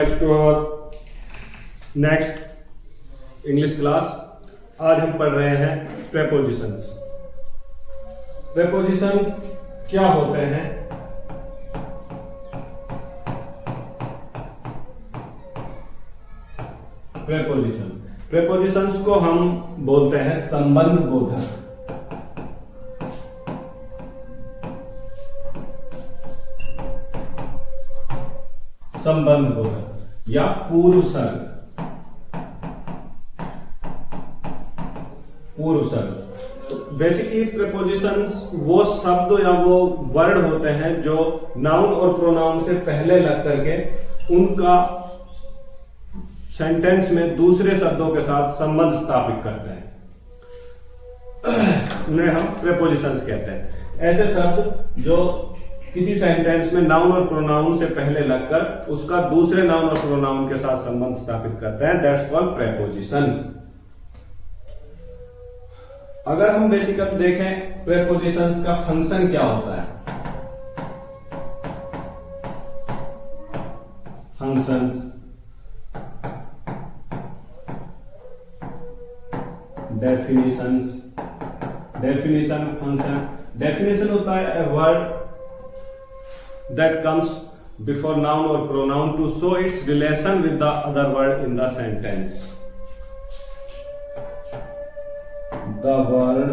To our next English class. आज हम पढ़ रहे हैं प्रेपोजिशंस। प्रेपोजिशंस क्या होते हैं? प्रेपोजिशंस को हम बोलते हैं संबंध बोधक। संबंध बोधक या पूर्व सर्ग। तो बेसिकली प्रेपोजिशंस वो शब्द या वो वर्ड होते हैं जो नाउन और प्रोनाउन से पहले लग करके उनका सेंटेंस में दूसरे शब्दों के साथ संबंध स्थापित करते हैं, उन्हें हम प्रेपोजिशंस कहते हैं। ऐसे शब्द जो किसी सेंटेंस में नाउन और प्रोनाउन से पहले लगकर उसका दूसरे नाउन और प्रोनाउन के साथ संबंध स्थापित करते हैं, दैट्स कॉल्ड प्रेपोजिशंस। अगर हम बेसिकली देखें प्रेपोजिशंस का फंक्शन क्या होता है। Functions, definitions, definition, function. Definition होता है a word that comes before noun or pronoun to show its relation with the other word in the sentence. The word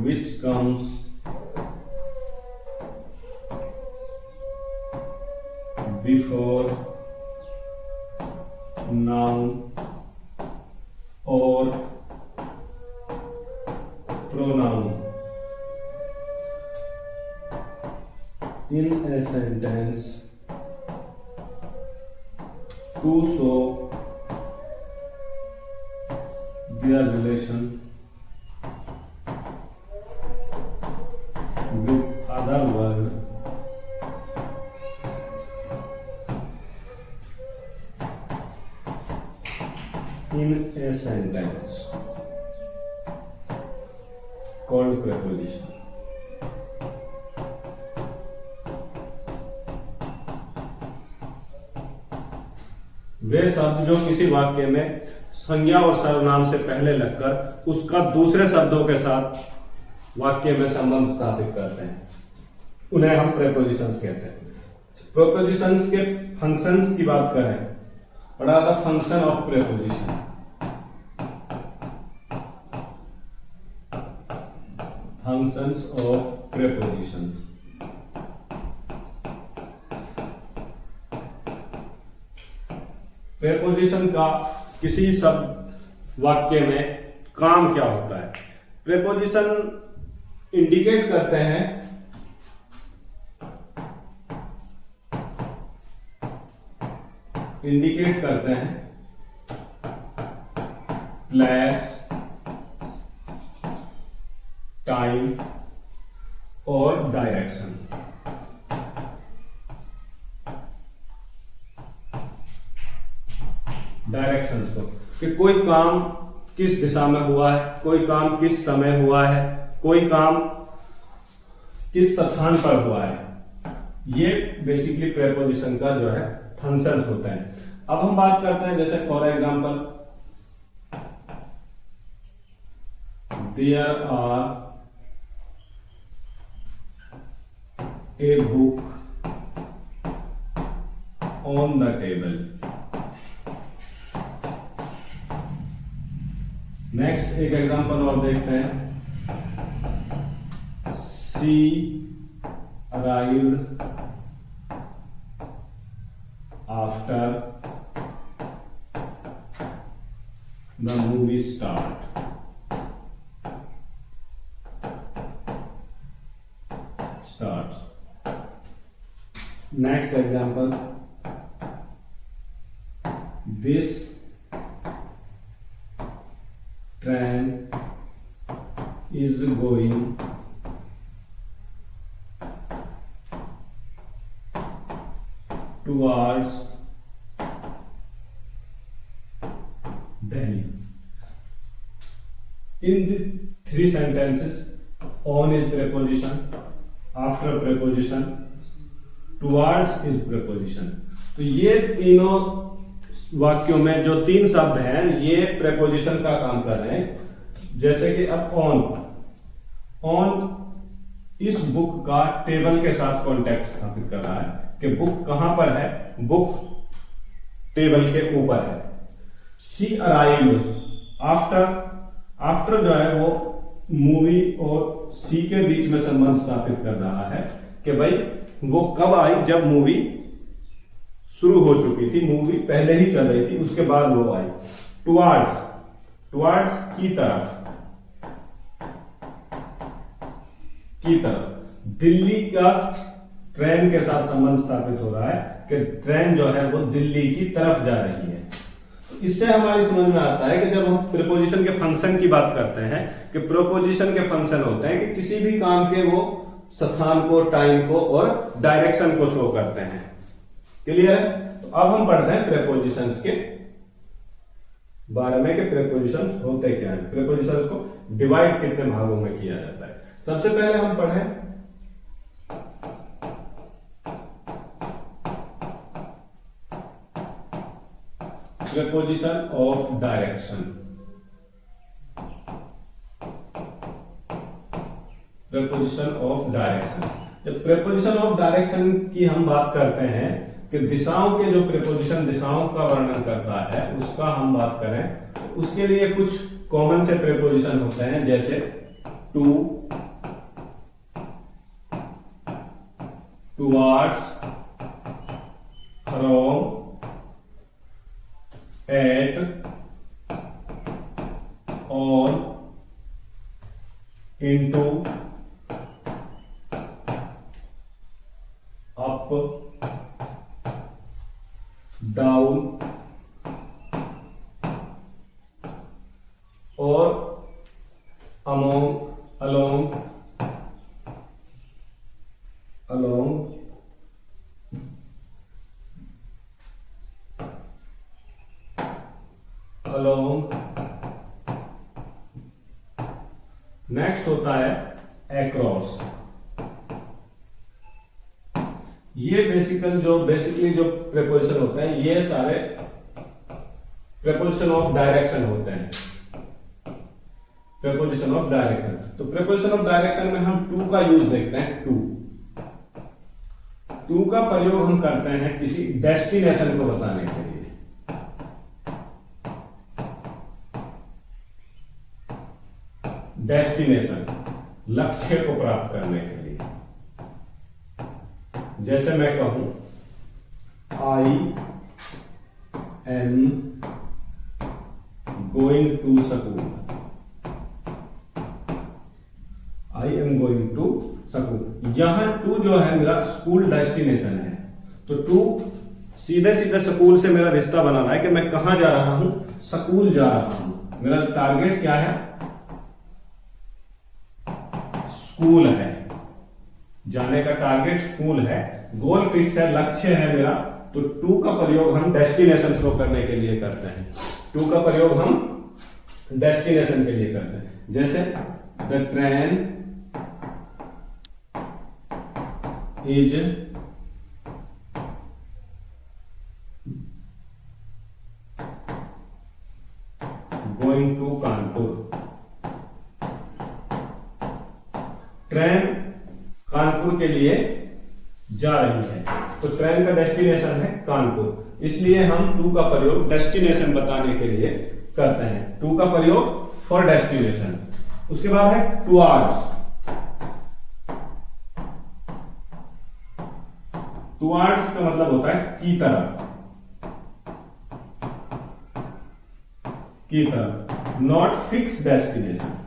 which comes before noun or pronoun in a sentence to show their relation with other word in a sentence called preposition. वे शब्द जो किसी वाक्य में संज्ञा और सर्वनाम से पहले लगकर उसका दूसरे शब्दों के साथ वाक्य में संबंध स्थापित करते हैं, उन्हें हम प्रेपोजिशंस कहते हैं। प्रेपोजिशंस के फंक्शंस की बात करें, what are the function of preposition? Functions of prepositions. Preposition का किसी शब्द वाक्य में काम क्या होता है? प्रेपोजिशन इंडिकेट करते हैं प्लेस, टाइम और डायरेक्शन। डायरेक्शंस को कि कोई काम किस दिशा में हुआ है, कोई काम किस समय हुआ है, कोई काम किस स्थान पर हुआ है, ये बेसिकली प्रेपोजिशन का जो है फंक्शंस होते हैं। अब हम बात करते हैं जैसे for example there are a book on the table. Next एक एग्जांपल और देखते हैं, she arrived after the movie start. Next example, this train is going towards Delhi. In the three sentences, on is preposition, after preposition, towards is preposition. तो ये तीनों वाक्यों में जो तीन शब्द हैं ये प्रेपोजिशन का काम कर रहे हैं। जैसे कि अब ऑन, ऑन इस बुक का टेबल के साथ कॉन्टेक्ट स्थापित कर रहा है कि बुक कहां पर है, बुक टेबल के ऊपर है। शी अराइव्ड, आफ्टर, आफ्टर जो है वो मूवी और सी के बीच में संबंध स्थापित कर रहा है कि भाई वो कब आई, जब मूवी शुरू हो चुकी थी, मूवी पहले ही चल रही थी, उसके बाद वो आई। टुवार्ड्स, टुवार्ड्स की तरफ, की तरफ। दिल्ली का ट्रेन के साथ संबंध स्थापित हो रहा है कि ट्रेन जो है वो दिल्ली की तरफ जा रही है। इससे हमारी समझ में आता है कि जब हम प्रीपोजिशन के फंक्शन की बात करते हैं कि प्रीपोजिशन के फंक्शन होते हैं कि किसी भी काम के वो स्थान को, टाइम को और डायरेक्शन को शो करते हैं। क्लियर है? तो अब हम पढ़ते हैं प्रीपोजिशंस के बारे में कि प्रीपोजिशंस होते क्या है, प्रीपोजिशंस को डिवाइड कितने भागों में किया जाता है। सबसे पहले हम पढ़ें preposition of direction। preposition of direction, जब preposition of direction की हम बात करते हैं कि दिशाओं के जो preposition दिशाओं का वर्णन करता है उसका हम बात करें तो उसके लिए कुछ कॉमन से preposition होते हैं जैसे to, towards, from, at, on, into, up, down और among, along, along, along। Next होता है across। ये बेसिकली जो प्रेपोजिशन होते हैं ये सारे प्रेपोजिशन ऑफ डायरेक्शन होते हैं। प्रेपोजिशन ऑफ डायरेक्शन, तो प्रेपोजिशन ऑफ डायरेक्शन में हम टू का यूज देखते हैं। टू का प्रयोग हम करते हैं किसी डेस्टिनेशन को बताने के लिए। डेस्टिनेशन, लक्ष्य को प्राप्त करने के लिए। जैसे मैं कहूं I am going to school, I am going to school. यहां टू जो है मेरा स्कूल डेस्टिनेशन है, तो टू सीधे सीधे स्कूल से मेरा रिश्ता बना रहा है कि मैं कहां जा रहा हूं, स्कूल जा रहा हूं। मेरा टारगेट क्या है, स्कूल है, जाने का टारगेट स्कूल है, गोल फिक्स है, लक्ष्य है मेरा। तो टू का प्रयोग हम डेस्टिनेशन शो करने के लिए करते हैं। टू का प्रयोग हम डेस्टिनेशन के लिए करते हैं। जैसे the train is going to Kanpur. Train Kanpur के लिए जा रही है, तो ट्रेन का डेस्टिनेशन है कानपुर, इसलिए हम टू का प्रयोग डेस्टिनेशन बताने के लिए करते हैं। टू का प्रयोग फॉर डेस्टिनेशन। उसके बाद है टुवार्ड्स। टुवार्ड्स का मतलब होता है की तरफ, की तरफ, not fix destination.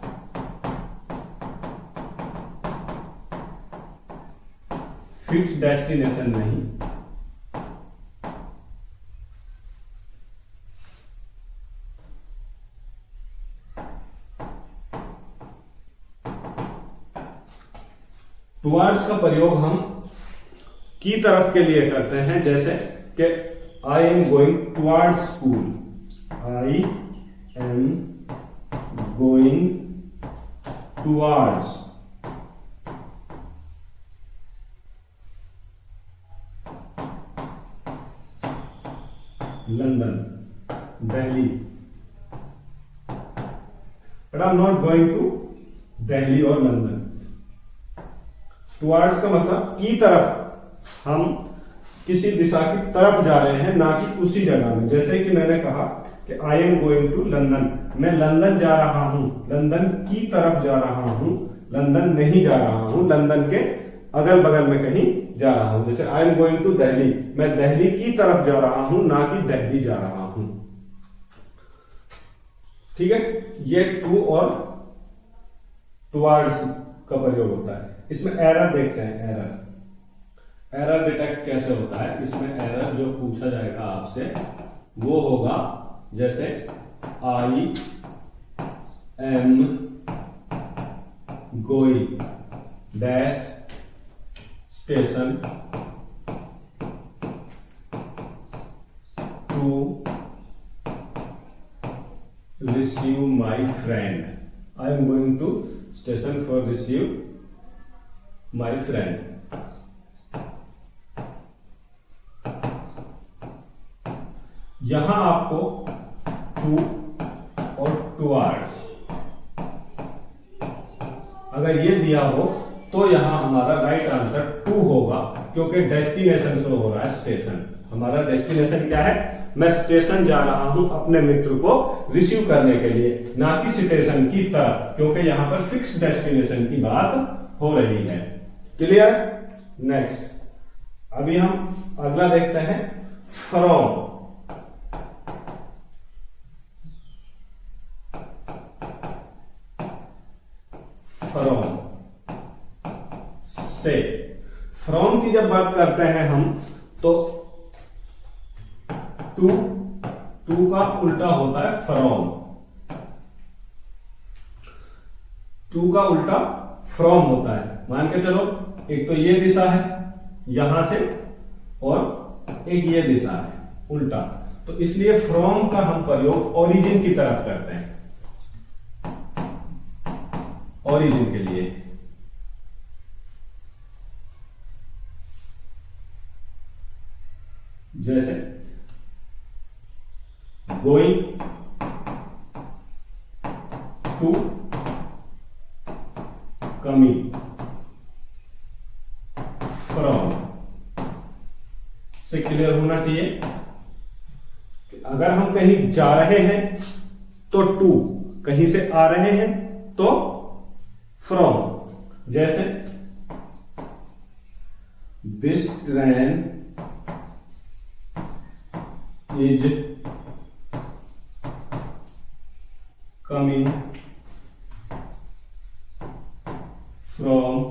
Fix destination नहीं, टुवार्ड्स का प्रयोग हम की तरफ के लिए करते हैं। जैसे कि I am going towards school, I am going towards London, Delhi, but I am not going to Delhi और लंदन। टुवर्ड्स का मतलब की तरफ, हम किसी दिशा की तरफ जा रहे हैं, ना कि उसी जगह में। जैसे कि मैंने कहा कि I am going to London, मैं लंदन जा रहा हूं, लंदन की तरफ जा रहा हूं, लंदन नहीं जा रहा हूं, लंदन के अगल बगल में कहीं जा रहा हूं। जैसे I am going to Delhi, मैं दिल्ली की तरफ जा रहा हूं, ना कि दिल्ली जा रहा हूं। ठीक है, ये टू और टुवर्ड्स का प्रयोग होता है। इसमें एरर देखते हैं, एरर डिटेक्ट कैसे होता है। इसमें एरर जो पूछा जाएगा आपसे वो होगा जैसे I am going dash station to receive my friend, I am going to station for receive my friend. यहां आपको टू और टुवर्ड्स अगर ये दिया हो तो यहां हमारा राइट आंसर टू होगा, क्योंकि डेस्टिनेशन शो हो रहा है स्टेशन। हमारा डेस्टिनेशन क्या है, मैं स्टेशन जा रहा हूं अपने मित्र को रिसीव करने के लिए, ना कि स्टेशन की तरफ, क्योंकि यहां पर फिक्स डेस्टिनेशन की बात हो रही है। क्लियर? नेक्स्ट, अभी हम अगला देखते हैं फ्रॉम। फ्रॉम से, फ्रॉम की जब बात करते हैं हम तो टू का उल्टा होता है फ्रॉम, टू का उल्टा फ्रॉम होता है। मान के चलो एक तो ये दिशा है यहां से और एक ये दिशा है उल्टा, तो इसलिए फ्रॉम का हम प्रयोग ओरिजिन की तरफ करते हैं, ओरिजिन के लिए। जैसे गोइंग टू कमिंग फ्रॉम से क्लियर होना चाहिए कि अगर हम कहीं जा रहे हैं तो टू, कहीं से आ रहे हैं तो फ्रॉम। जैसे this train is coming from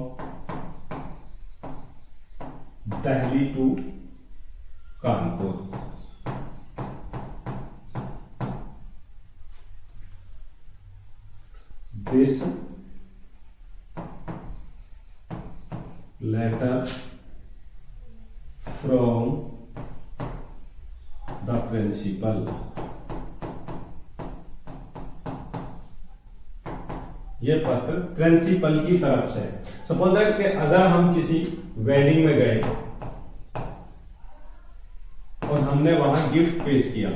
Delhi to Kanpur. This letter from the principal, ये पत्र प्रिंसिपल की तरफ से। सपोज दैट कि अगर हम किसी वेडिंग में गए और हमने वहां गिफ्ट पेश किया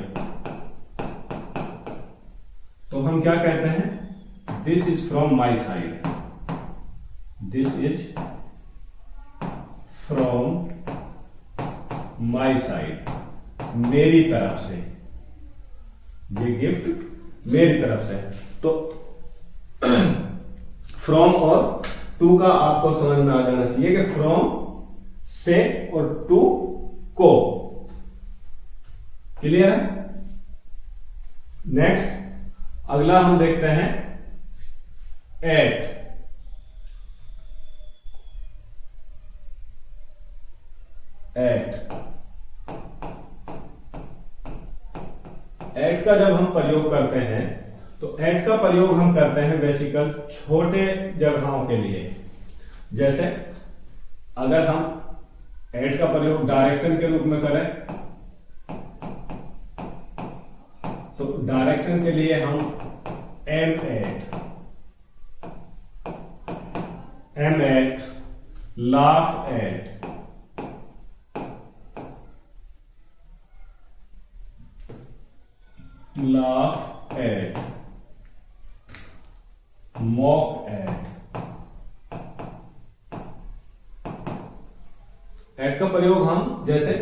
तो हम क्या कहते हैं, this is from my side, this is from my side, मेरी तरफ से, ये गिफ्ट मेरी तरफ से। तो फ्रॉम और टू का आपको समझ में आ जाना चाहिए कि फ्रॉम से और टू को। क्लियर है? नेक्स्ट अगला हम देखते हैं एट। एट का जब हम प्रयोग करते हैं तो एट का प्रयोग हम करते हैं बेसिकल छोटे जगहों के लिए। जैसे अगर हम एट का प्रयोग डायरेक्शन के रूप में करें तो डायरेक्शन के लिए हम aim at, laugh at, laugh at, mock at। At का प्रयोग हम जैसे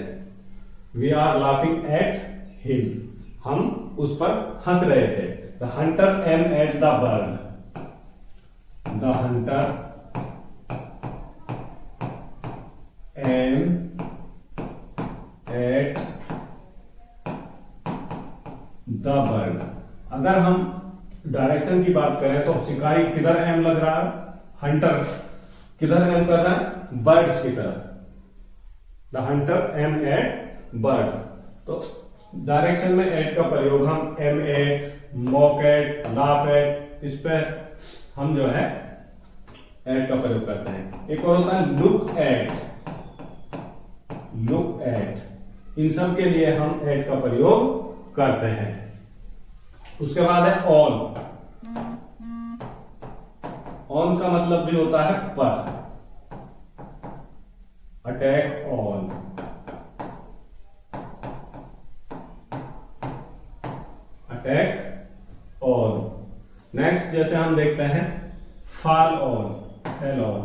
we are laughing at him, हम उस पर हंस रहे थे। The hunter aim at the bird, the hunter aim at the bird. अगर हम डायरेक्शन की बात करें तो शिकारी किधर एम लग रहा है, हंटर किधर एम कर रहा है, बर्ड्स की तरफ। The hunter aim at bird. तो डायरेक्शन में एट का प्रयोग हम aim at, mock at, laugh at, इस पे हम जो है एट का प्रयोग करते हैं। एक और होता है लुक एट, लुक एट। इन सब के लिए हम एट का प्रयोग करते हैं। उसके बाद है ऑन। ऑन का मतलब भी होता है पर, attack on. Attack on. Next जैसे हम देखते हैं फॉल ऑन, फेल ऑन,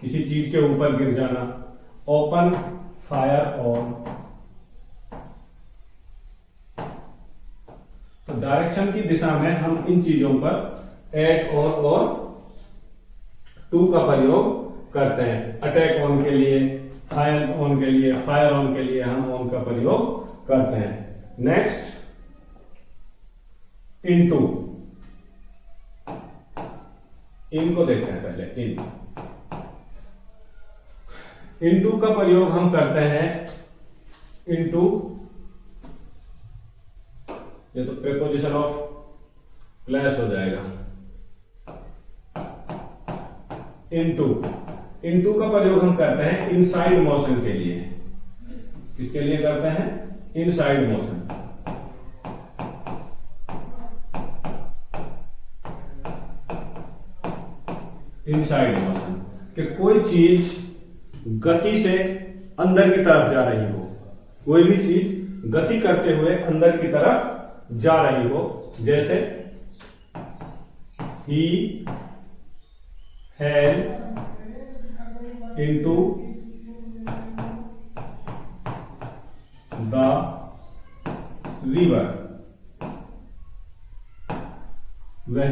किसी चीज के ऊपर गिर जाना। Open fire on. तो डायरेक्शन की दिशा में हम इन चीजों पर एट और टू का प्रयोग करते हैं। अटैक ऑन के लिए, फायर ऑन के लिए, फायर ऑन के लिए हम ऑन का प्रयोग करते हैं। Next into. इन को देखते हैं पहले। इनटू का प्रयोग हम करते हैं इनटू, ये तो प्रीपोजिशन ऑफ प्लेस हो जाएगा। इनटू, इनटू का प्रयोग हम करते हैं इनसाइड मोशन के लिए। किसके लिए करते हैं, इनसाइड मोशन। इनसाइड मोशन कि कोई चीज गति से अंदर की तरफ जा रही हो, कोई भी चीज गति करते हुए अंदर की तरफ जा रही हो। जैसे he fell into the river, वह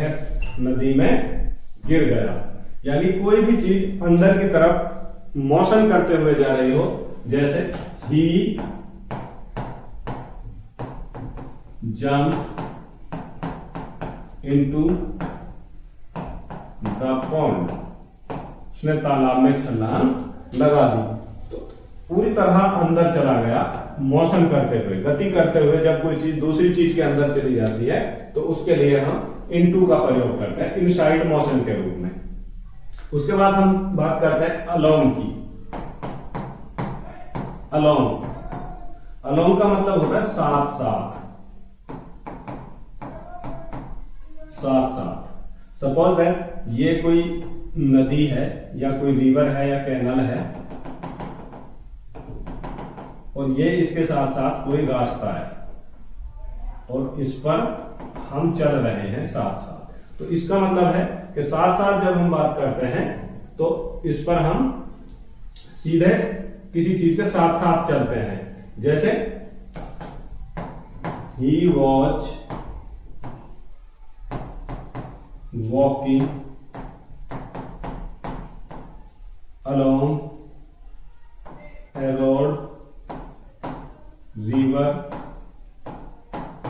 नदी में गिर गया। यानी कोई भी चीज अंदर की तरफ मोशन करते हुए जा रही हो। जैसे he jumped into the pond, उसने तालाब में छलांग लगा दी। तो पूरी तरह अंदर चला गया, मोशन करते हुए, गति करते हुए। जब कोई चीज दूसरी चीज के अंदर चली जाती है तो उसके लिए हम इनटू का प्रयोग करते हैं इनसाइड मोशन के रूप में। उसके बाद हम बात करते हैं अलोंग की। अलोंग, अलोंग का मतलब होता है साथ साथ, साथ साथ। सपोज दैट ये कोई नदी है या कोई रिवर है या कैनल है और ये इसके साथ साथ कोई रास्ता है और इस पर हम चल रहे हैं साथ साथ। तो इसका मतलब है कि साथ साथ जब हम बात करते हैं तो इस पर हम सीधे किसी चीज के साथ साथ चलते हैं। जैसे he was walking along a road, river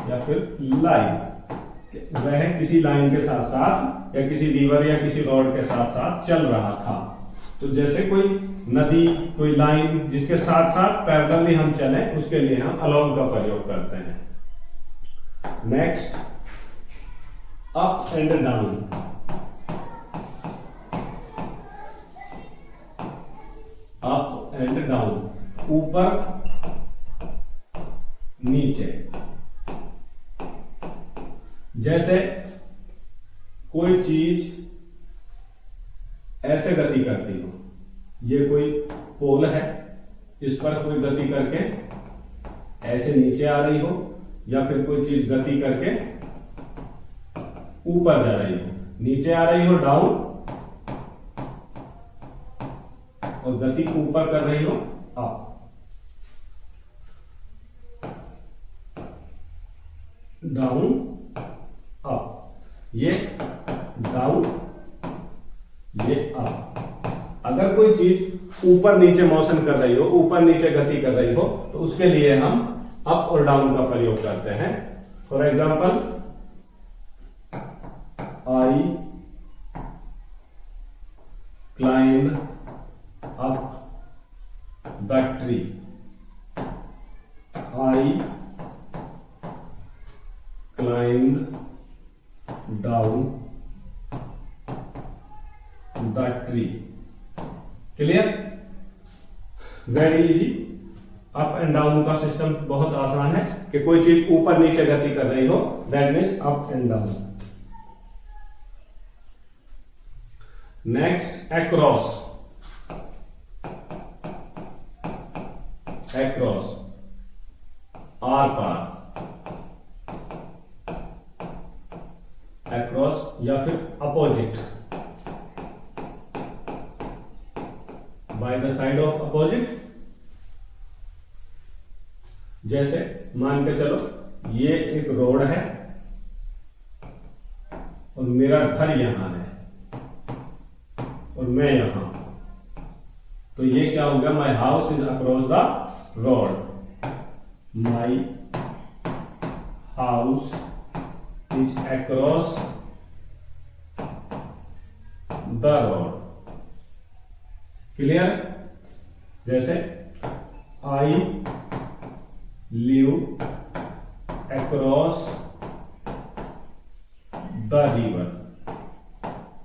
या फिर लाइन। वह किसी लाइन के साथ साथ या किसी रिवर या किसी रोड के साथ साथ चल रहा था। तो जैसे कोई नदी, कोई लाइन जिसके साथ साथ पैरेलली हम चलें, उसके लिए हम अलोंग का प्रयोग करते हैं। Next up and down. Up and down, ऊपर नीचे। जैसे कोई चीज ऐसे गति करती हो, ये कोई पोल है, इस पर कोई गति करके ऐसे नीचे आ रही हो, या फिर कोई चीज गति करके ऊपर जा रही हो, नीचे आ रही हो डाउन, और गति ऊपर कर रही हो अप। डाउन अप, ये डाउन, ये अप। अगर कोई चीज ऊपर नीचे मोशन कर रही हो, ऊपर नीचे गति कर रही हो, तो उसके लिए हम अप और डाउन का प्रयोग करते हैं। For example, I climb up the tree, I climbed down the tree. Clear? Very easy. Up and down का सिस्टम बहुत आसान है कि कोई चीज ऊपर नीचे गति कर रही हो, that means up and down. Next, across. Across, आर पार, अक्रॉस या फिर opposite, by the side of opposite. जैसे मान के चलो ये एक रोड है और मेरा घर यहां है और मैं यहां, तो ये क्या हो गया, my house is across the road, my house is across the road. Clear? जैसे I live across the river,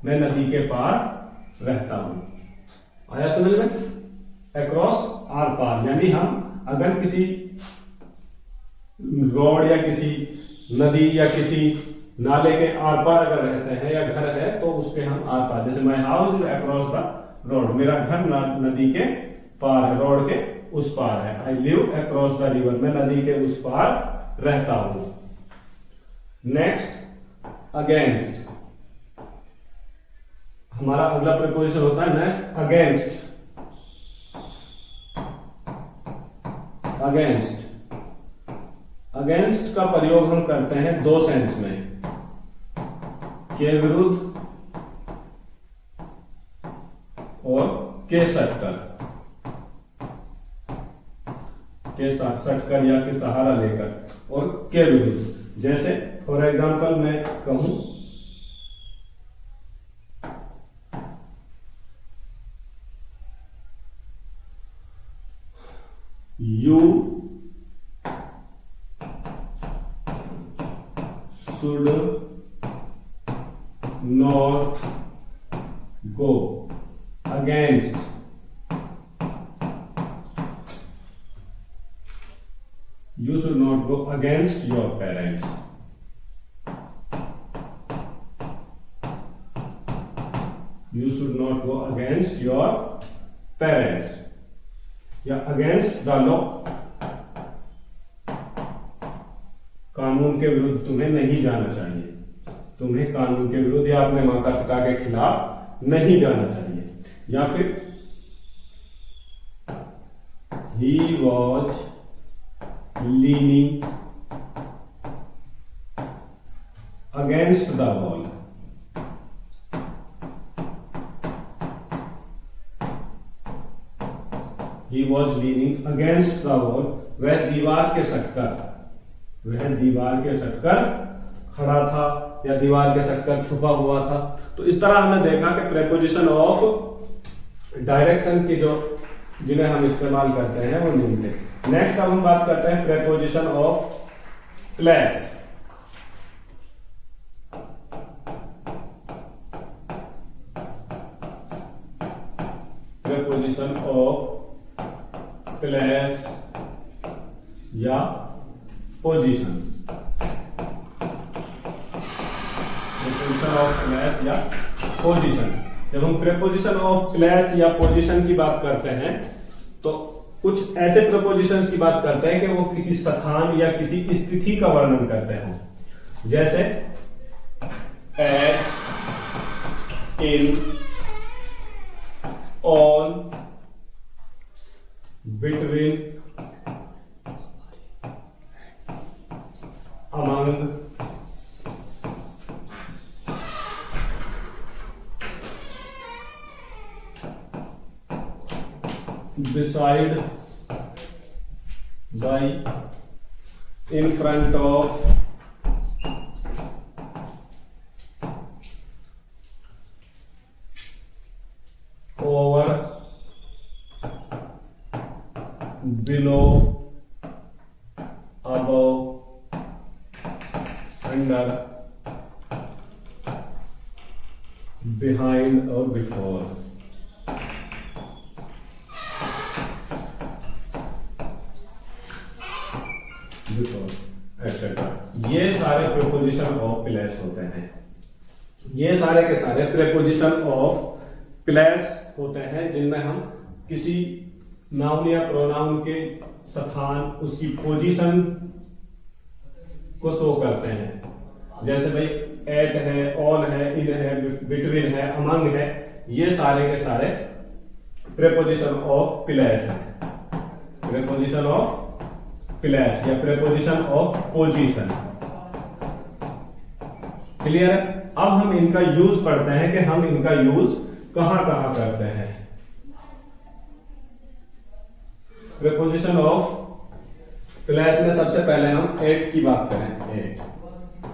मैं नदी के पार रहता हूं। आया समझ में? across आर पार, यानी हम अगर किसी रोड या किसी नदी या किसी नाले के आर पार अगर रहते हैं या घर है, तो उसके हम आर पार, जैसे my house is across the road, मेरा घर नदी के पार है, रोड के उस पार है। I live across the river, मैं नदी के उस पार रहता हूं। Next, against. हमारा अगला प्रीपोजिशन होता है नेक्स्ट, अगेंस्ट। अगेंस्ट, अगेंस्ट का प्रयोग हम करते हैं दो सेंस में, के विरुद्ध और के सटकर। के सटकर या के सहारा लेकर और के विरुद्ध। जैसे फॉर एग्जांपल मैं कहूं, you should not go against, you should not go against your parents, you should not go against your parents, या against the law, कानून के विरुद्ध तुम्हें नहीं जाना चाहिए, तुम्हें कानून के विरुद्ध या अपने माता पिता के खिलाफ नहीं जाना चाहिए। या फिर he was leaning against the wall, he was leaning against the wall, वह दीवार के सटकर, वह दीवार के सटकर खड़ा था या दीवार के सटकर छुपा हुआ था। तो इस तरह हमने देखा कि प्रेपोजिशन ऑफ डायरेक्शन की जो जिन्हें हम इस्तेमाल करते हैं वो निम्न थे। नेक्स्ट अब हम बात करते हैं preposition of place. Preposition of place या पोजीशन, प्रेपोजिशन ऑफ प्लेस या पोजीशन। जब हम प्रेपोजिशन ऑफ प्लेस या पोजीशन की बात करते हैं तो कुछ ऐसे प्रपोजिशंस की बात करते हैं कि वो किसी स्थान या किसी स्थिति का वर्णन करते हैं, जैसे at, in, on, between, among, beside, by, in front of, over, below, above, under, behind और before। एक्सेट्रा, ये सारे प्रीपोजिशन ऑफ प्लेस होते हैं। ये सारे के सारे प्रीपोजिशन ऑफ प्लेस होते हैं जिनमें हम किसी नाउन या प्रोनाउन के स्थान, उसकी पोजीशन को शो करते हैं। जैसे भाई एट है, ऑन है, इन है, बिटवीन है, अमंग है, ये सारे के सारे प्रीपोजिशन ऑफ प्लेस हैं। प्रीपोजिशन ऑफ प्लेस या प्रीपोजिशन ऑफ पोजीशन। क्लियर है? अब हम इनका यूज पढ़ते हैं कि हम इनका यूज कहां कहां करते हैं। प्रीपोजिशन ऑफ प्लेस में सबसे पहले हम एट की बात करें। एट,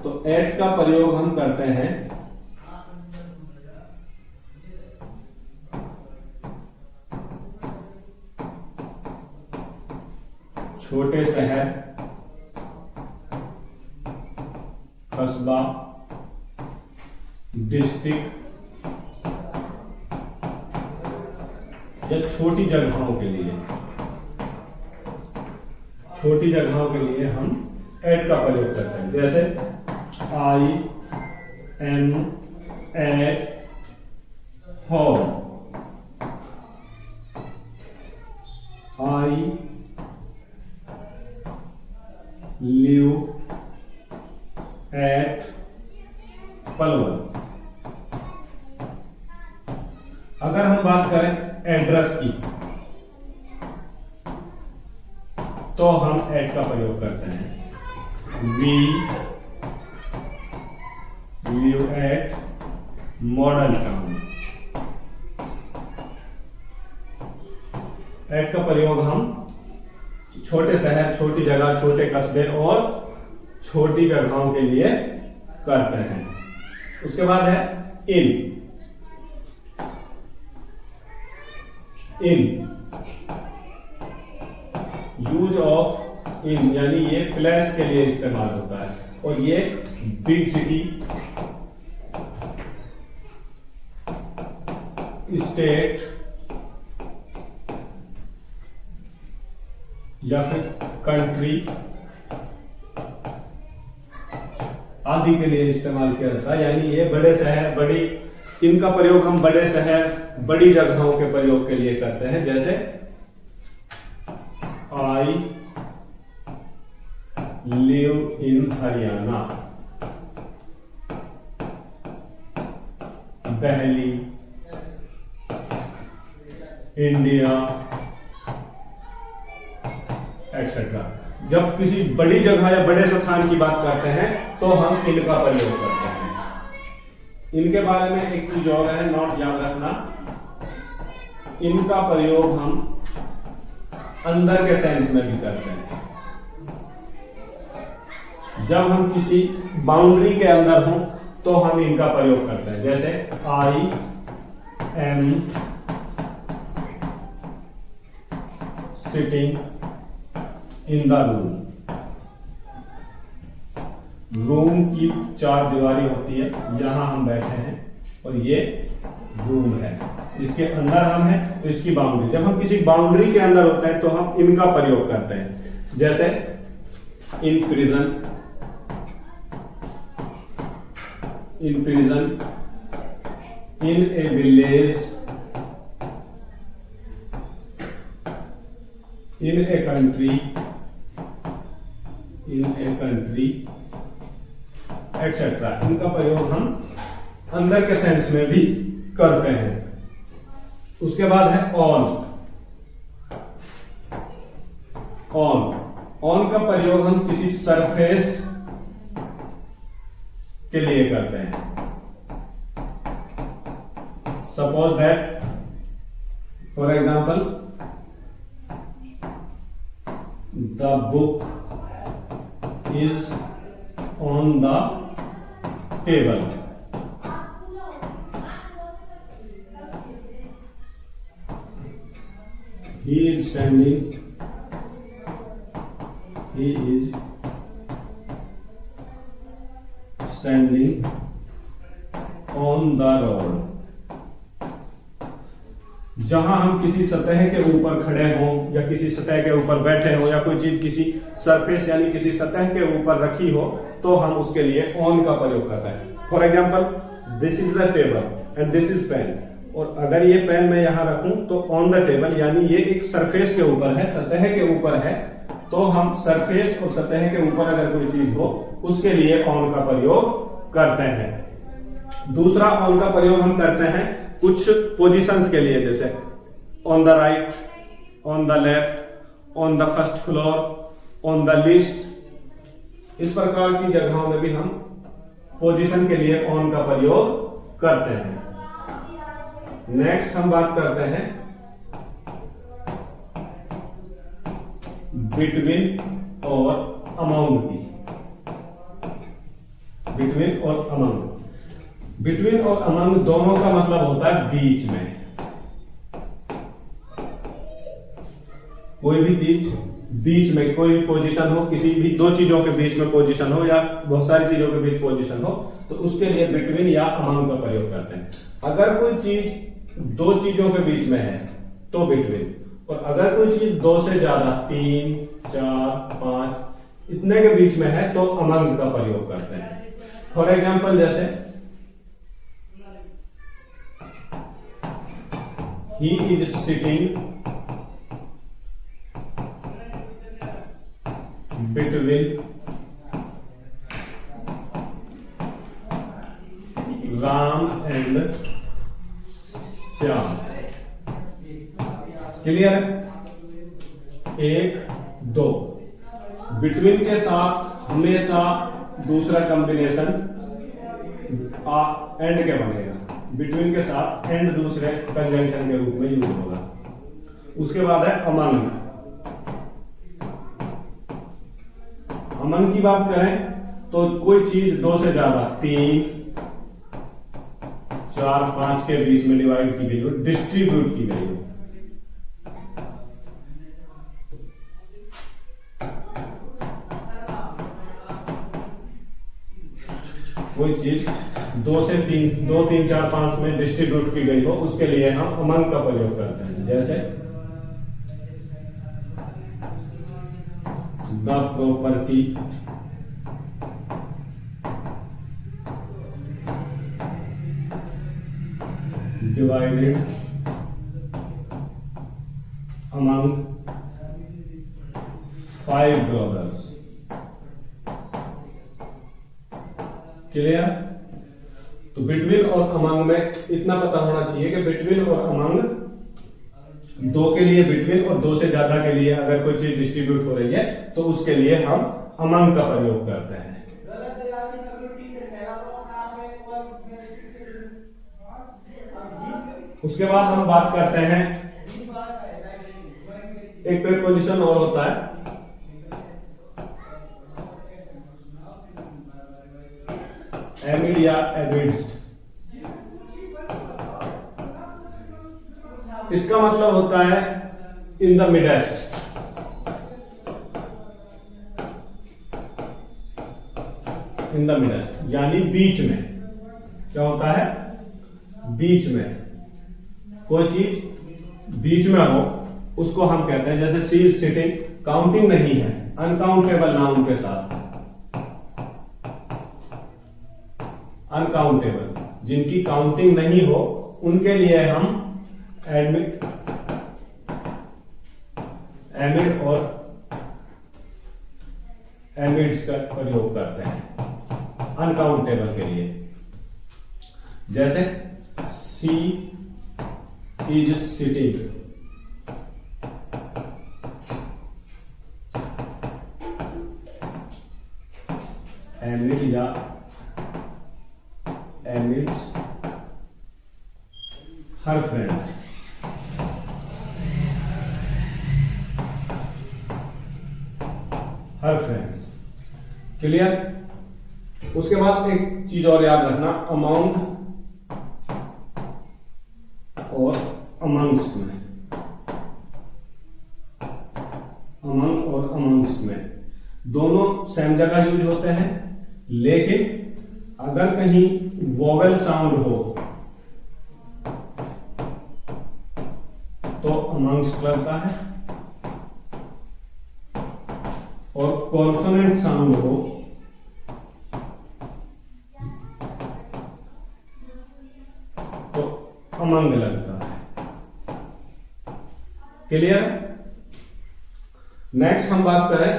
तो एट का प्रयोग हम करते हैं छोटे शहर, कस्बा, डिस्ट्रिक्ट या छोटी जगहों के लिए। छोटी जगहों के लिए हम एट का प्रयोग करते हैं, जैसे I M at home, I live at Palwal. अगर हम बात करें एड्रेस की, तो हम एट का प्रयोग करते हैं। We live at Model Town. At का प्रयोग हम छोटे शहर, छोटी जगह, छोटे कस्बे और छोटी जगहों के लिए करते हैं। उसके बाद है इन। इन यूज ऑफ इन यानी ये प्लेस के लिए इस्तेमाल होता है, और ये बिग सिटी, स्टेट या फिर कंट्री आदि के लिए इस्तेमाल किया जाता है। यानी ये बड़े शहर, बड़ी, इनका प्रयोग हम बड़े शहर, बड़ी जगहों के प्रयोग के लिए करते हैं। जैसे I live in Haryana, Delhi, India etcetera. जब किसी बड़ी जगह या बड़े स्थान की बात करते हैं तो हम इनका प्रयोग करते हैं। इनके बारे में एक चीज और है, नोट याद रखना, इनका प्रयोग हम अंदर के सेंस में भी करते हैं। जब हम किसी बाउंड्री के अंदर हों तो हम इनका प्रयोग करते हैं। जैसे I am sitting in the room. Room की चार दीवारी होती है, यहां हम बैठे हैं और ये रूम है, इसके अंदर हम हैं तो इसकी बाउंड्री। जब हम किसी बाउंड्री के अंदर होते हैं तो हम इनका प्रयोग करते हैं। जैसे in prison, in prison, in A village, in a country etcetera, इनका प्रयोग हम अंदर के सेंस में भी करते हैं। उसके बाद है ऑन का प्रयोग हम किसी सरफेस के लिए करते हैं। Suppose that, for example, the book is on the table. He is standing on the road। जहां हम किसी सतह के ऊपर खड़े हों या किसी सतह के ऊपर बैठे हों या कोई चीज किसी सरफेस यानी किसी सतह के ऊपर रखी हो तो हम उसके लिए ऑन का प्रयोग करते हैं। For example, this is the table and this is pen, और अगर ये पेन मैं यहां रखूं तो ऑन द टेबल यानी ये एक सरफेस के ऊपर है, सतह के ऊपर है, तो हम सरफेस और सतह के ऊपर अगर कोई चीज हो उसके लिए ऑन का प्रयोग करते हैं। दूसरा ऑन का प्रयोग हम करते हैं कुछ पोजीशंस के लिए, जैसे on the right, on the left, on the first floor, on the list. इस प्रकार की जगहों में भी हम पोजीशन के लिए ऑन का प्रयोग करते हैं। नेक्स्ट हम बात करते हैं बिटवीन और अमंग की। बिटवीन और अमंग दोनों का मतलब होता है बीच में। कोई भी चीज बीच में, कोई भी पोजीशन हो, किसी भी दो चीजों के बीच में पोजीशन हो या बहुत सारी चीजों के बीच पोजीशन हो, तो उसके लिए बिटवीन या अमंग का प्रयोग करते हैं। अगर कोई चीज दो चीजों के बीच में है तो बिटवीन, और अगर कोई चीज दो से ज्यादा, 3, 4, 5 इतने के बीच में है तो अमंग का प्रयोग करते हैं। फॉर एग्जाम्पल, जैसे he is sitting between Ram and Shyam. Clear है? 1, 2 बिटवीन के साथ हमेशा दूसरा कॉम्बिनेशन एंड के बनेगा। बिटवीन के साथ एंड दूसरे कंजंक्शन के रूप में यूज होगा। उसके बाद है अमंग। अमंग की बात करें तो कोई चीज दो से ज्यादा, 3, 4, 5 के बीच में डिवाइड की गई हो, डिस्ट्रीब्यूट की गई हो। कोई चीज 2 से 3, 2, 3, 4, 5 में डिस्ट्रीब्यूट की गई हो, उसके लिए हम अमंग का प्रयोग करते हैं। जैसे the property divided among 5 brothers। Clear? तो बिटवीन और अमंग में इतना पता होना चाहिए कि बिटवीन और अमंग, दो के लिए बिटवीन और दो से ज्यादा के लिए अगर कोई चीज डिस्ट्रीब्यूट हो रही है तो उसके लिए हम अमंग का प्रयोग करते हैं। उसके बाद हम बात करते हैं, एक प्रीपोजिशन और होता है, एमिड या एमिडस्ट। इसका मतलब होता है in the midst. In the midst यानी बीच में। क्या होता है? बीच में। कोई चीज बीच में हो उसको हम कहते हैं, जैसे शी इज सिटिंग, काउंटिंग नहीं है, अनकाउंटेबल नाउन के साथ। अनकाउंटेबल, जिनकी काउंटिंग नहीं हो उनके लिए हम एमिड और एमिड्स का प्रयोग करते हैं अनकाउंटेबल के लिए। जैसे सी इज सिटिंग, एमिड या एमिड्स हर फ्रेंड्स। हर फ्रेंड्स क्लियर। उसके बाद एक चीज और याद रखना, अमाउंट और अमंगस्ट में, अमंग और अमंगस्ट में दोनों सेम जगह यूज होते हैं, लेकिन अगर कहीं वोवेल साउंड हो तो अमंगस्ट लगता है, और कॉन्सोनेंट साउंड हो तो अमंग लगता है। क्लियर। नेक्स्ट हम बात करें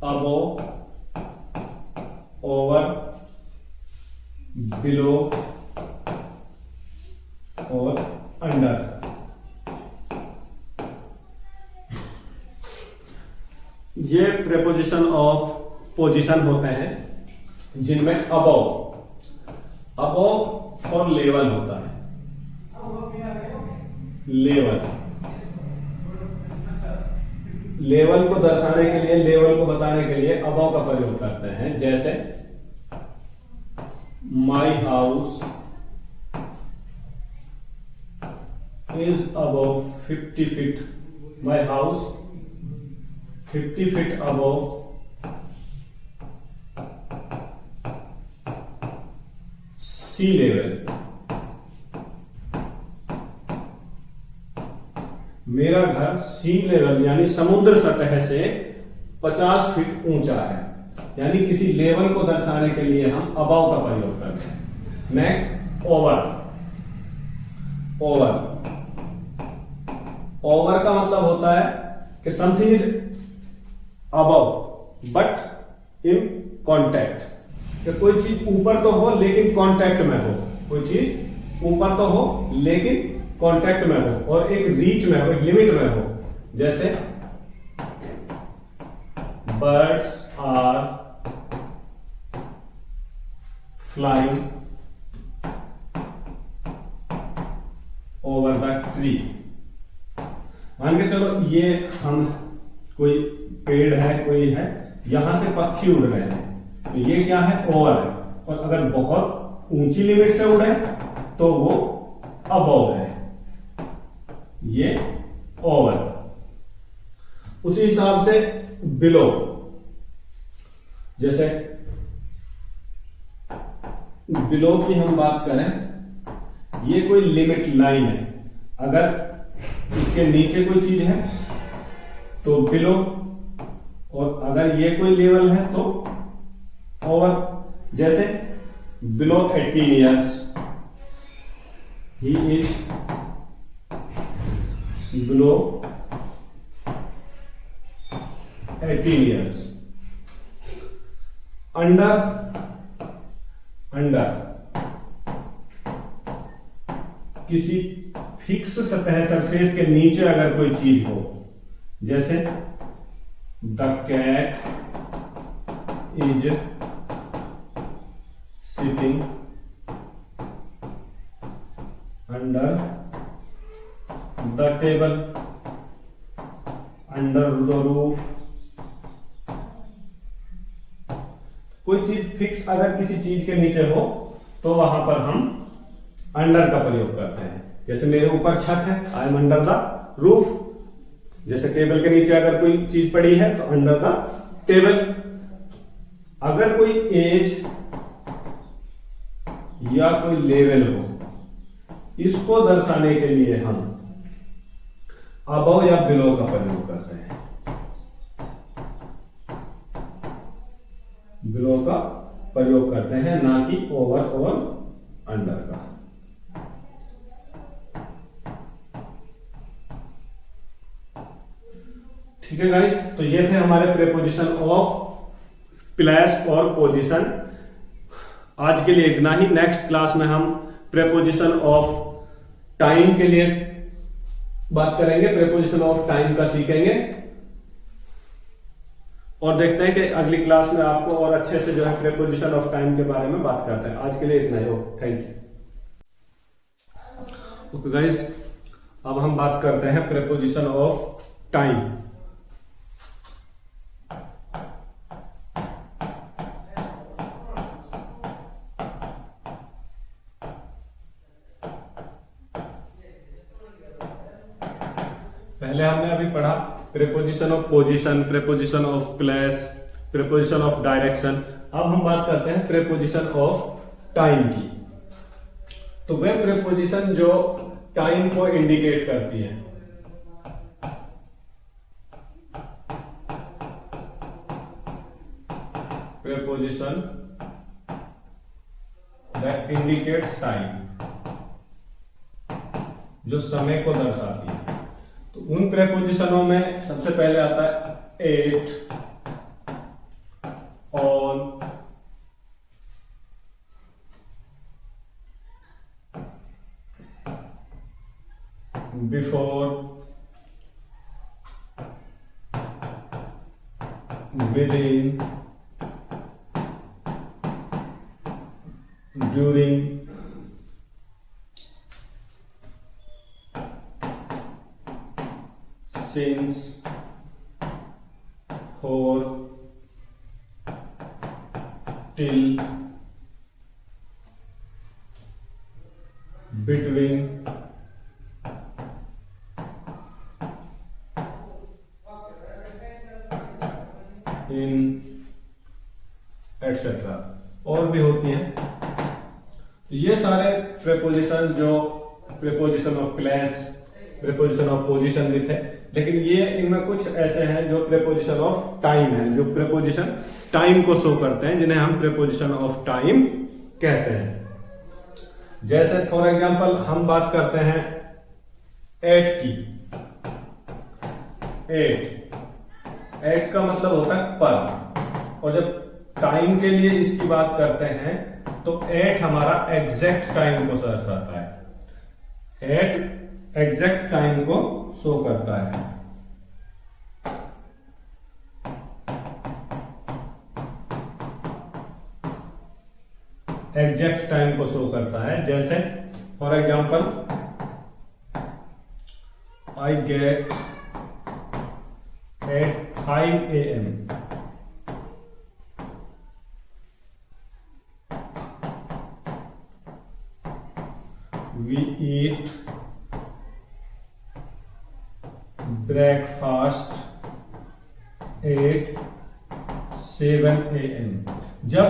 अबोव, ओवर, बिलो और अंडर। ये प्रेपोजिशन ऑफ पोजीशन होते हैं जिनमें अबोव, अबोव फॉर लेवल होता है, लेवल, लेवल को दर्शाने के लिए, लेवल को बताने के लिए अबोव का प्रयोग करते हैं। जैसे my house is above 50 feet. My house 50 feet above sea level. मेरा घर सी लेवल यानी समुद्र सतह से 50 फीट ऊंचा है। यानी किसी लेवल को दर्शाने के लिए हम अबाव का प्रयोग करते हैं। नेक्स्ट ओवर, ओवर, ओवर का मतलब होता है कि something is above but in contact, कि कोई चीज ऊपर तो हो लेकिन कांटेक्ट में हो, कोई चीज ऊपर तो हो लेकिन कांटेक्ट में हो और एक रीच में हो, एक लिमिट में हो। जैसे birds are flying over the tree. मान के चलो ये हम कोई पेड़ है, कोई है, यहां से पक्षी उड़ रहे हैं, तो ये क्या है, ओवर है। और अगर बहुत ऊंची लिमिट से उड़े तो वो अबव है, ये ओवर। उसी हिसाब से बिलो, जैसे बिलो की हम बात करें, ये कोई लिमिट लाइन है, अगर इसके नीचे कोई चीज है तो बिलो, और अगर ये कोई लेवल है तो ओवर। जैसे below 18 years, he is below 18 years। Under, under किसी फिक्स सतह सरफेस के नीचे अगर कोई चीज हो, जैसे the cat is sitting under the table, under the roof. कोई चीज फिक्स अगर किसी चीज के नीचे हो तो वहां पर हम अंडर का प्रयोग करते हैं। जैसे मेरे ऊपर छत है, I am under the roof. जैसे टेबल के नीचे अगर कोई चीज पड़ी है तो अंडर द टेबल। अगर कोई एज या कोई लेवल हो, इसको दर्शाने के लिए हम अबव या बिलो का प्रयोग करते हैं। बिलो का प्रयोग करते हैं, ना कि ओवर और अंडर का। ठीक है गाइस, तो ये थे हमारे प्रीपोजिशन ऑफ प्लेस और पोजीशन। आज के लिए इतना ही। नेक्स्ट क्लास में हम प्रीपोजिशन ऑफ टाइम के लिए बात करेंगे, प्रीपोजिशन ऑफ टाइम का सीखेंगे और देखते हैं कि अगली क्लास में आपको और अच्छे से जो है प्रीपोजिशन ऑफ टाइम के बारे में बात करते हैं। आज के लिए इतना ही हो, थैंक यू। ओके गाइस, अब हम बात करते हैं प्रीपोजिशन ऑफ टाइम। पहले हमने अभी पढ़ा preposition of position, preposition of place, preposition of direction. अब हम बात करते हैं प्रीपोजिशन ऑफ टाइम की। तो वह प्रीपोजिशन जो टाइम को इंडिकेट करती है। प्रीपोजिशन दैट इंडिकेट्स टाइम, जो समय को दर्शाती है। तो उन प्रीपोजिशनों में सबसे पहले आता है at, on, before, within, during, since, for, till, between, in, etc. और भी होती हैं। तो ये सारे प्रीपोजिशन जो preposition of place, preposition of position भी थे, लेकिन ये इनमें कुछ ऐसे हैं जो प्रीपोजिशन ऑफ टाइम है, जो प्रीपोजिशन टाइम को शो करते हैं, जिन्हें हम प्रीपोजिशन ऑफ टाइम कहते हैं। जैसे फॉर एग्जांपल हम बात करते हैं एट की। एट का मतलब होता है पर, और जब टाइम के लिए इसकी बात करते हैं तो एट हमारा एग्जैक्ट टाइम को दर्शाता है। एट एग्जैक्ट टाइम को शो करता है। एग्जैक्ट टाइम को शो करता है। जैसे for example I get at 5 AM। We eat breakfast at 7 AM। जब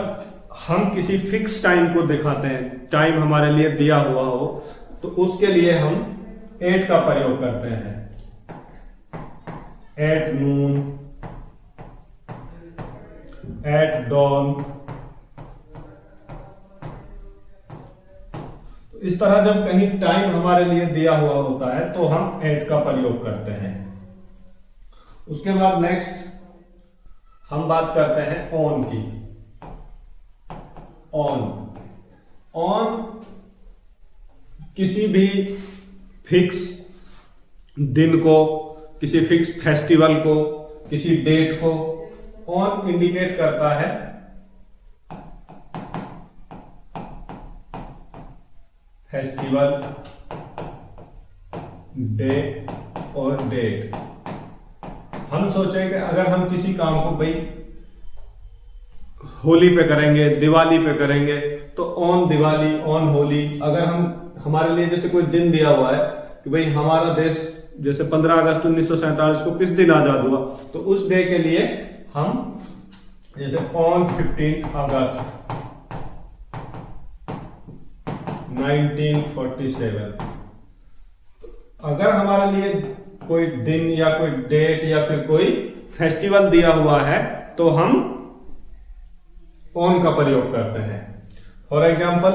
हम किसी फिक्स टाइम को दिखाते हैं, टाइम हमारे लिए दिया हुआ हो, तो उसके लिए हम एट का प्रयोग करते हैं। At noon, at dawn. तो इस तरह जब कहीं टाइम हमारे लिए दिया हुआ होता है तो हम एट का प्रयोग करते हैं। उसके बाद नेक्स्ट हम बात करते हैं ऑन की। ऑन किसी भी फिक्स दिन को, किसी फिक्स फेस्टिवल को, किसी डेट को ऑन इंडिकेट करता है फेस्टिवल, डे और डेट। हम सोचें कि अगर हम किसी काम को भाई होली पे करेंगे, दिवाली पे करेंगे, तो ऑन दिवाली, ऑन होली। अगर हमारे लिए जैसे कोई दिन दिया हुआ है कि भाई हमारा देश जैसे 15 अगस्त 1947 को किस दिन आजाद हुआ, तो उस डे के लिए हम जैसे ऑन 15 अगस्त 1947। अगर हमारे लिए कोई दिन या कोई डेट या फिर कोई फेस्टिवल दिया हुआ है तो हम ऑन का प्रयोग करते हैं। फॉर एग्जाम्पल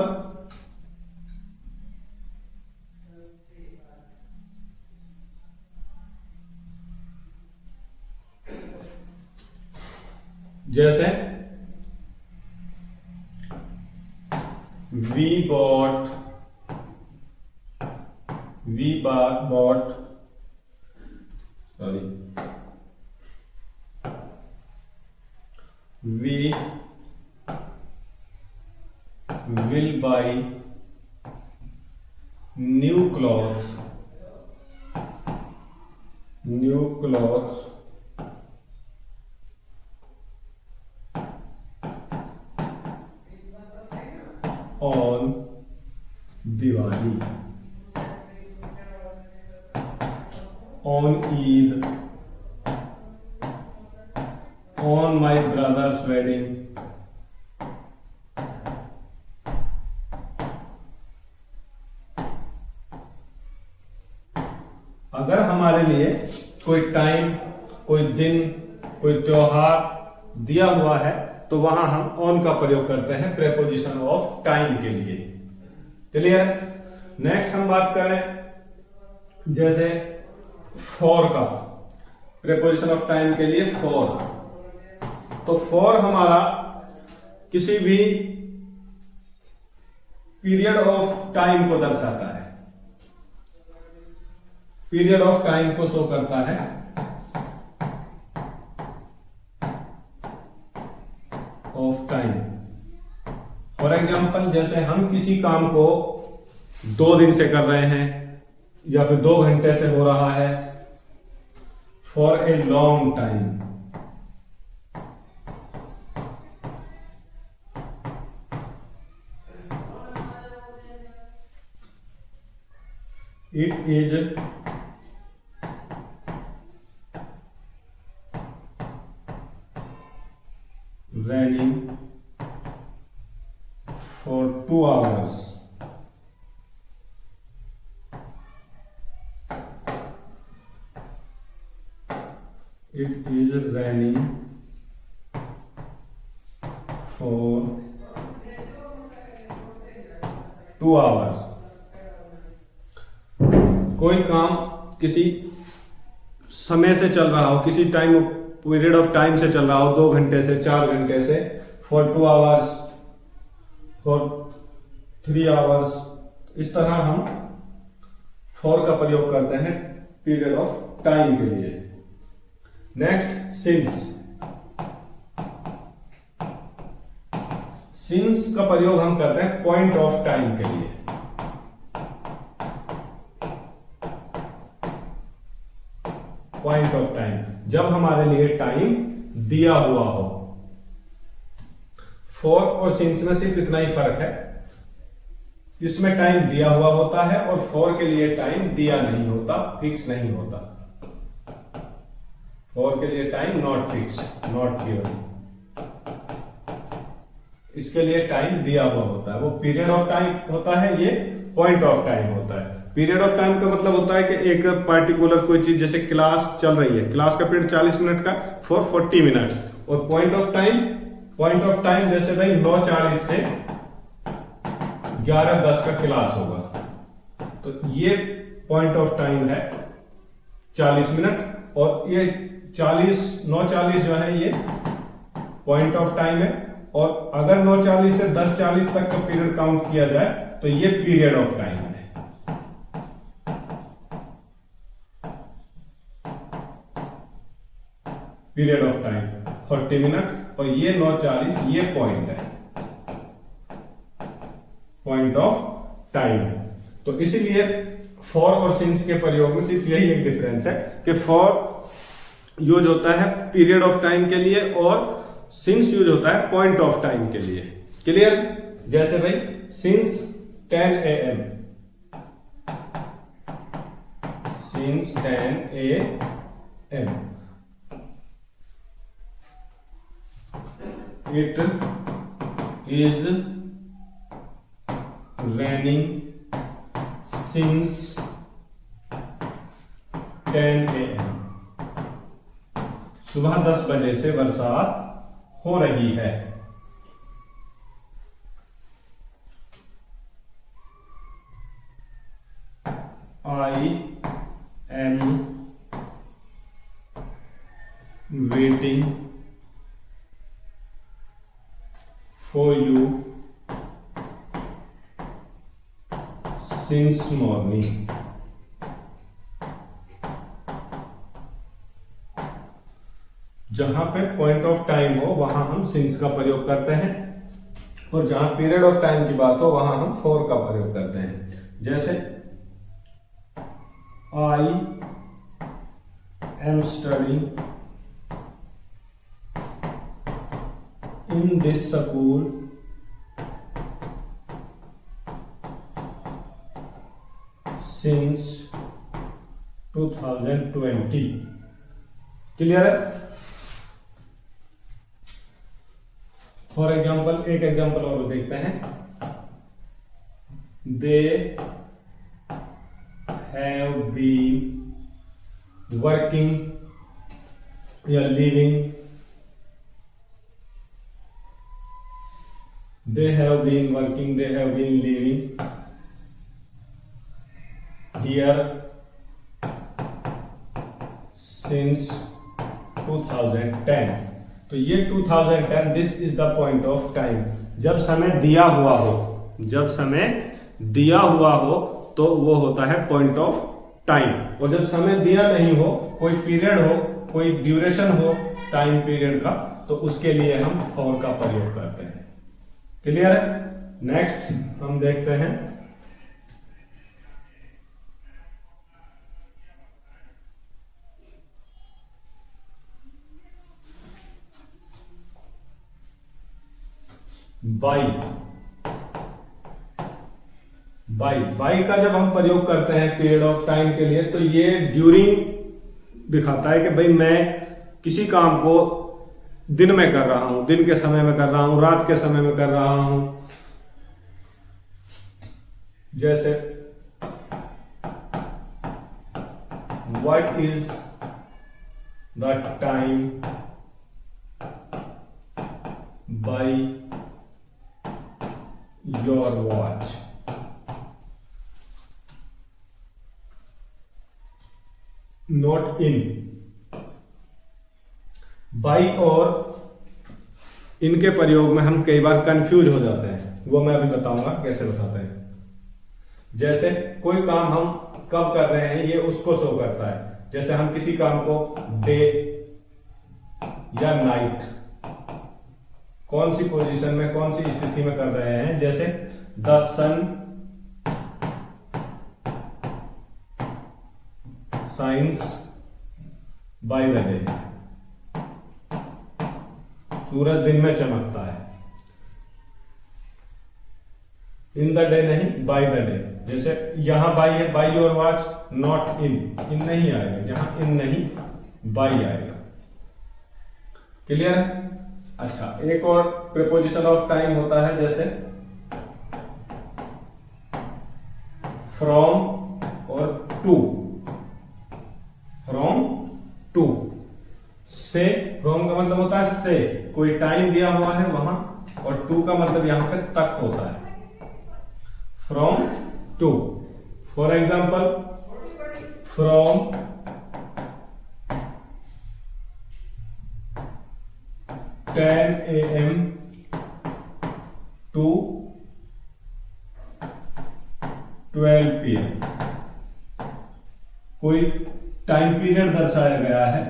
जैसे we bought sorry we will buy new clothes on Diwali, on Eid, on my brother's wedding. अगर हमारे लिए कोई टाइम, कोई दिन, कोई त्योहार दिया हुआ है तो वहां हम ऑन का प्रयोग करते हैं प्रेपोजिशन ऑफ टाइम के लिए। क्लियर? नेक्स्ट हम बात करें जैसे फॉर का, प्रेपोजिशन ऑफ टाइम के लिए फॉर। तो फॉर हमारा किसी भी पीरियड ऑफ टाइम को दर्शाता है, पीरियड ऑफ टाइम को शो करता है। ऑफ टाइम, फॉर एग्जाम्पल जैसे हम किसी काम को 2 दिन से कर रहे हैं या फिर 2 घंटे से हो रहा है, for a long time. It is raining for 2 hours. It is raining for 2 hours. कोई काम किसी समय से चल रहा हो, किसी टाइम पीरियड ऑफ टाइम से चल रहा हो, 2 घंटे से, 4 घंटे से, फॉर 2 आवर्स, फॉर 3 आवर्स, इस तरह हम फॉर का प्रयोग करते हैं पीरियड ऑफ टाइम के लिए। Next since. सिंस का प्रयोग हम करते हैं पॉइंट ऑफ टाइम के लिए। पॉइंट ऑफ टाइम, जब हमारे लिए टाइम दिया हुआ हो। फॉर और सिंस में सिर्फ इतना ही फर्क है, इसमें टाइम दिया हुआ होता है और फॉर के लिए टाइम दिया नहीं होता, फिक्स नहीं होता। फॉर के लिए time not fix, not given. इसके लिए टाइम दिया हुआ होता है, वो पीरियड ऑफ टाइम होता है, ये पॉइंट ऑफ टाइम होता है। पीरियड ऑफ टाइम का मतलब होता है कि एक पार्टिकुलर कोई चीज, जैसे क्लास चल रही है, क्लास का पीरियड 40 मिनट का, फॉर 40 मिनट्स। और पॉइंट ऑफ टाइम जैसे भाई 9:40 से 11:10 का क्लास होगा, तो ये पॉइंट ऑफ टाइम है 40 मिनट, और ये 9:40 जो है ये पॉइंट ऑफ टाइम है। और अगर 9:40 से 10:40 तक का पीरियड काउंट किया जाए तो ये पीरियड ऑफ टाइम है। पीरियड ऑफ टाइम 40 मिनट, और ये 9:40, ये पॉइंट है, पॉइंट ऑफ टाइम है। तो इसीलिए फॉर और सिंस के प्रयोग में सिर्फ यही एक डिफरेंस है कि फॉर यूज होता है पीरियड ऑफ टाइम के लिए और सिंस यूज होता है पॉइंट ऑफ टाइम के लिए। क्लियर? जैसे भाई since 10 AM, since 10 AM it is raining since 10 AM। सुबह 10 बजे से बरसात हो रही है। I am waiting for you since morning। जहां पे पॉइंट ऑफ टाइम हो वहां हम सिंस का प्रयोग करते हैं, और जहां पीरियड ऑफ टाइम की बात हो वहां हम फॉर का प्रयोग करते हैं। जैसे I am studying in this school since 2020। Clear है? फॉर एग्जाम्पल एक एग्जाम्पल और देखते हैं। दे हैव बीन वर्किंग या living, they have been working, they have been living here since 2010। तो ये 2010 this is the point of time. जब समय दिया हुआ हो, जब समय दिया हुआ हो तो वो होता है पॉइंट ऑफ टाइम, और जब समय दिया नहीं हो, कोई पीरियड हो, कोई ड्यूरेशन हो टाइम पीरियड का, तो उसके लिए हम फॉर का प्रयोग करते हैं। क्लियर है? नेक्स्ट हम देखते हैं बाई। बाई का जब हम प्रयोग करते हैं पीरियड ऑफ टाइम के लिए, तो ये ड्यूरिंग दिखाता है कि भाई मैं किसी काम को दिन में कर रहा हूं, दिन के समय में कर रहा हूं, रात के समय में कर रहा हूं। जैसे what is the time by your watch. Not in. By और इनके प्रयोग में हम कई बार कंफ्यूज हो जाते हैं, वो मैं अभी बताऊंगा कैसे बताते हैं। जैसे कोई काम हम कब कर रहे हैं ये उसको शो करता है। जैसे हम किसी काम को डे या नाइट, कौन सी पोजीशन में, कौन सी स्थिति में कर रहे हैं। जैसे the sun shines by the day, सूरज दिन में चमकता है। इन द डे नहीं, बाय द डे। जैसे यहां बाय है, by your watch, not in, in नहीं आएगा, यहां इन नहीं बाय आएगा। क्लियर है? अच्छा, एक और प्रीपोजिशन ऑफ टाइम होता है, जैसे फ्रॉम और टू। फ्रॉम टू से, फ्रॉम का मतलब होता है से, कोई टाइम दिया हुआ है वहां, और टू का मतलब यहां पे तक होता है। From to, for example from 10 AM to 12 PM कोई टाइम पीरियड दर्शाया गया है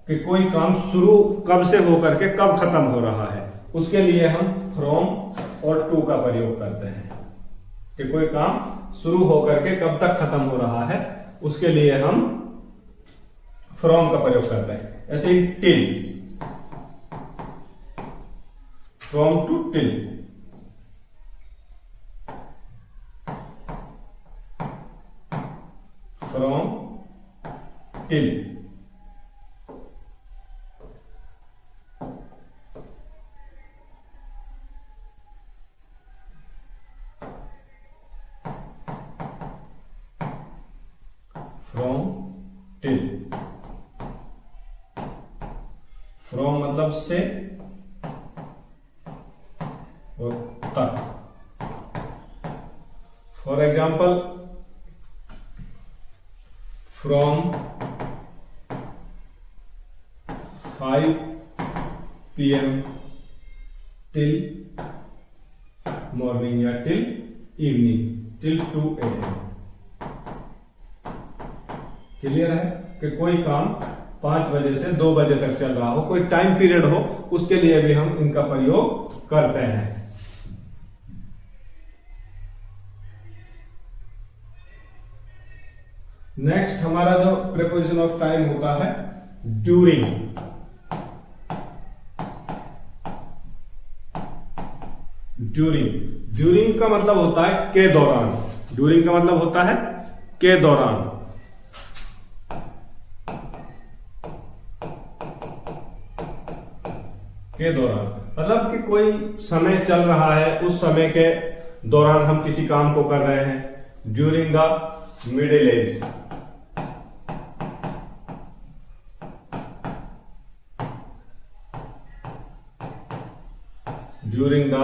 कि कोई काम शुरू कब से होकर के कब खत्म हो रहा है। उसके लिए हम फ्रॉम और टू का प्रयोग करते हैं कि कोई काम शुरू होकर के कब तक खत्म हो रहा है, उसके लिए हम फ्रॉम का प्रयोग करते हैं। ऐसे ही till, from to till. From till. From till. From मतलब से और तक। For example from 5 PM till morning या till evening, till 2 AM। Clear है कि कोई काम 5 बजे से 2 बजे तक चल रहा हो, कोई टाइम पीरियड हो, उसके लिए भी हम इनका प्रयोग करते हैं। नेक्स्ट हमारा जो प्रीपोजिशन ऑफ टाइम होता है ड्यूरिंग। ड्यूरिंग का मतलब होता है के दौरान। ड्यूरिंग का मतलब होता है के दौरान। के दौरान मतलब कि कोई समय चल रहा है, उस समय के दौरान हम किसी काम को कर रहे हैं। During the middle age, during the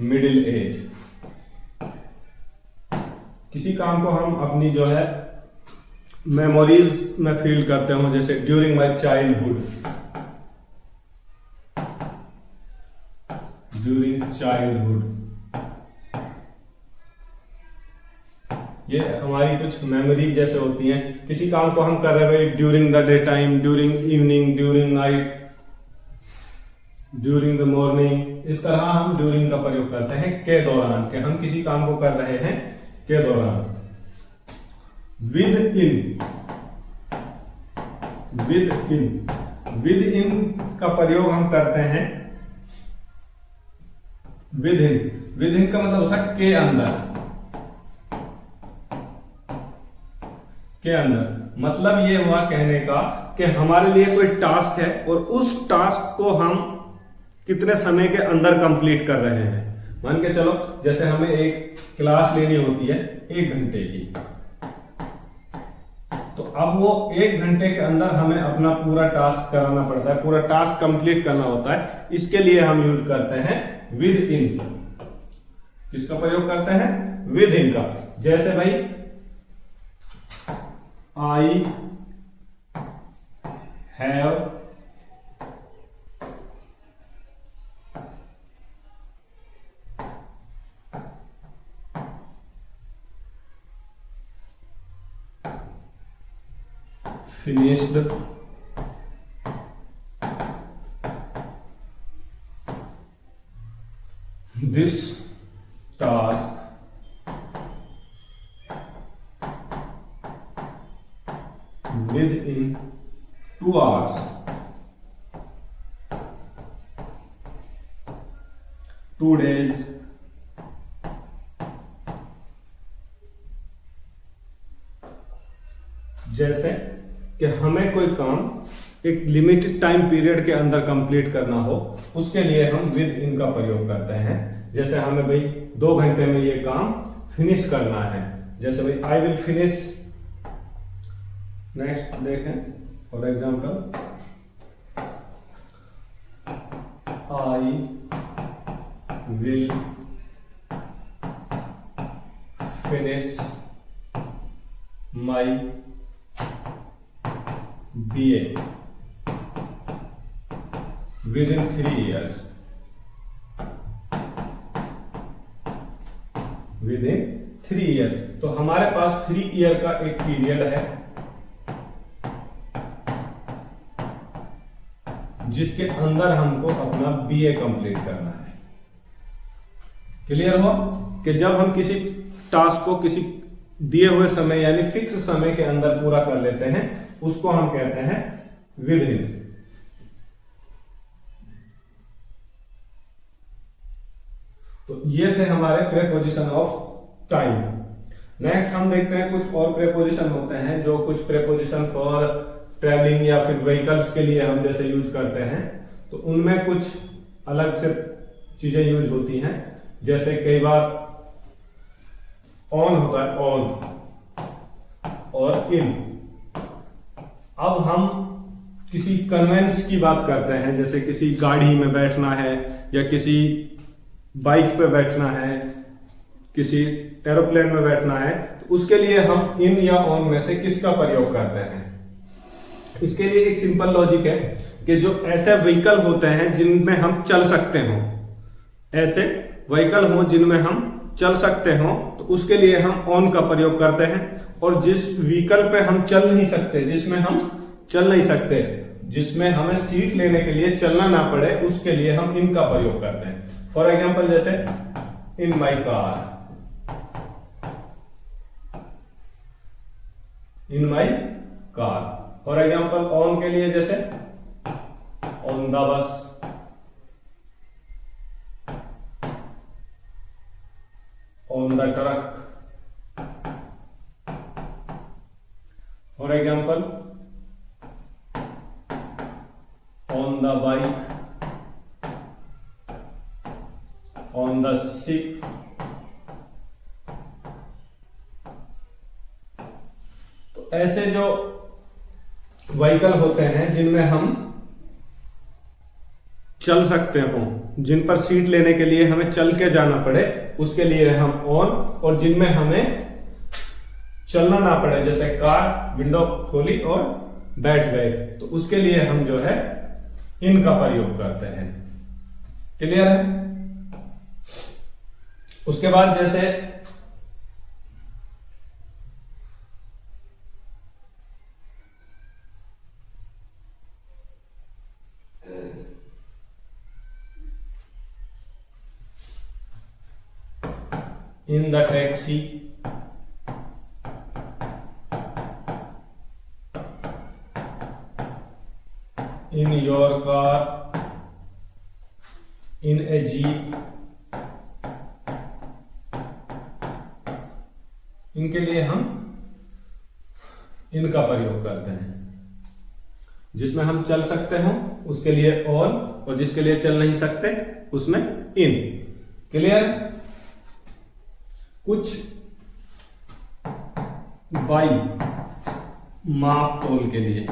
middle age. किसी काम को हम अपनी जो है मेमोरीज में फील करते हो, जैसे during my childhood, during childhood. ये हमारी कुछ मेमोरी जैसे होती हैं। किसी काम को हम कर रहे हैं during the day time, during evening, during night, during the morning. इस तरह हम ड्यूरिंग का प्रयोग करते हैं के दौरान, कि हम किसी काम को कर रहे हैं के दौरान। विद इन, विद इन का प्रयोग हम करते हैं विद इन का मतलब होता है के अंदर। के अंदर मतलब ये हुआ कहने का कि हमारे लिए कोई टास्क है और उस टास्क को हम कितने समय के अंदर कंप्लीट कर रहे हैं। मान के चलो जैसे हमें एक क्लास लेनी होती है 1 घंटे की, तो अब वो 1 घंटे के अंदर हमें अपना पूरा टास्क कराना पड़ता है, पूरा टास्क कंप्लीट करना होता है। इसके लिए हम यूज करते हैं विद इन। किसका प्रयोग करते हैं? विद इन का। जैसे भाई I have finished this task within 2 hours. 2 days. जैसे कि हमें कोई काम एक लिमिटेड टाइम पीरियड के अंदर कंप्लीट करना हो, उसके लिए हम विद इन का प्रयोग करते हैं। जैसे हमें भाई 2 घंटे में ये काम फिनिश करना है। जैसे भाई आई विल फिनिश, नेक्स्ट देखें for example, I will finish my BA within 3 years. Within 3 years, तो हमारे पास 3 ईयर का एक पीरियड है जिसके अंदर हमको अपना BA कंप्लीट करना है। क्लियर हुआ कि जब हम किसी टास्क को किसी दिए हुए समय यानी फिक्स समय के अंदर पूरा कर लेते हैं, उसको हम कहते हैं विद इन। तो ये थे हमारे प्रीपोजिशन ऑफ टाइम। नेक्स्ट हम देखते हैं कुछ और प्रीपोजिशन होते हैं, जो कुछ प्रीपोजिशन फॉर ट्रैवलिंग या फिर व्हीकल्स के लिए हम जैसे यूज करते हैं, तो उनमें कुछ अलग से चीजें यूज होती हैं। जैसे कई बार ऑन होता है, ऑन और इन। अब हम किसी कन्वेंस की बात करते हैं, जैसे किसी गाड़ी में बैठना है या किसी बाइक पे बैठना है, किसी एरोप्लेन में बैठना है, तो उसके लिए हम इन या ऑन में से किसका प्रयोग करते हैं। इसके लिए एक सिंपल लॉजिक है कि जो ऐसे व्हीकल होते हैं जिनमें हम चल सकते हो, ऐसे व्हीकल हो जिनमें हम चल सकते हो तो उसके लिए हम ऑन का प्रयोग करते हैं, और जिस व्हीकल पे हम चल नहीं सकते, जिसमें हम चल नहीं सकते, जिसमें हमें सीट लेने के लिए चलना ना पड़े, उसके लिए हम इन का प्रयोग करते हैं। फॉर एग्जाम्पल जैसे in my car, in my car. For example on के लिए जैसे on the bus, on the truck. For example on the bike, on the ship. तो ऐसे जो व्हीकल होते हैं जिनमें हम चल सकते हो, जिन पर सीट लेने के लिए हमें चल के जाना पड़े, उसके लिए हम ऑन, और जिनमें हमें चलना ना पड़े जैसे कार, विंडो खोली और बैठ गए, तो उसके लिए हम जो है इन का प्रयोग करते हैं। क्लियर है? उसके बाद जैसे in the taxi, in your car, in A jeep, इनके लिए हम इनका प्रयोग करते हैं। जिसमें हम चल सकते हो उसके लिए ऑन, और जिसके लिए चल नहीं सकते उसमें इन। क्लियर? कुछ बाई, माप तोल के लिए,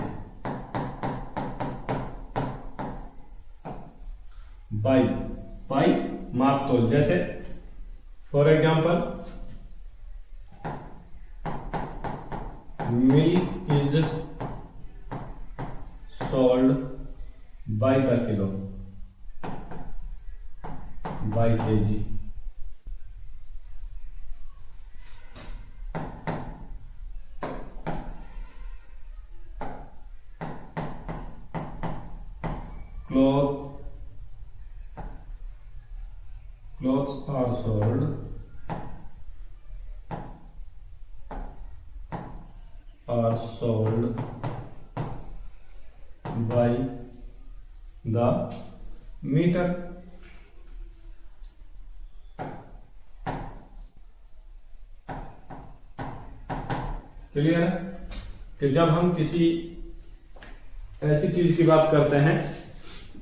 बाई, बाई माप तोल, जैसे for example milk is sold by the kilo, by KG. Clothes are sold by the meter। Clear है कि जब हम किसी ऐसी चीज की बात करते हैं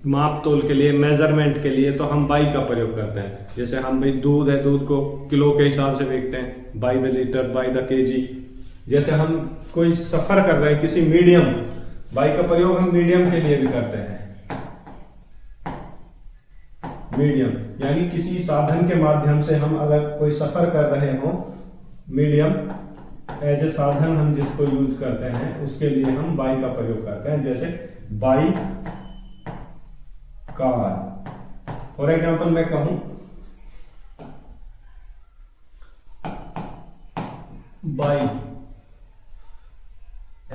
माप तोल के लिए, मेजरमेंट के लिए, तो हम बाई का प्रयोग करते हैं। जैसे हम भाई दूध है, दूध को किलो के हिसाब से बेचते हैं, by the litre, by the KG. जैसे हम कोई सफर कर रहे हैं किसी मीडियम, बाई का प्रयोग हम मीडियम के लिए भी करते हैं। मीडियम यानी किसी साधन के माध्यम से हम अगर कोई सफर कर रहे हो, मीडियम एज ए साधन हम जिसको यूज करते हैं, उसके लिए हम बाई का प्रयोग करते हैं। जैसे बाई कार। फॉर एग्जाम्पल मैं कहूं बाई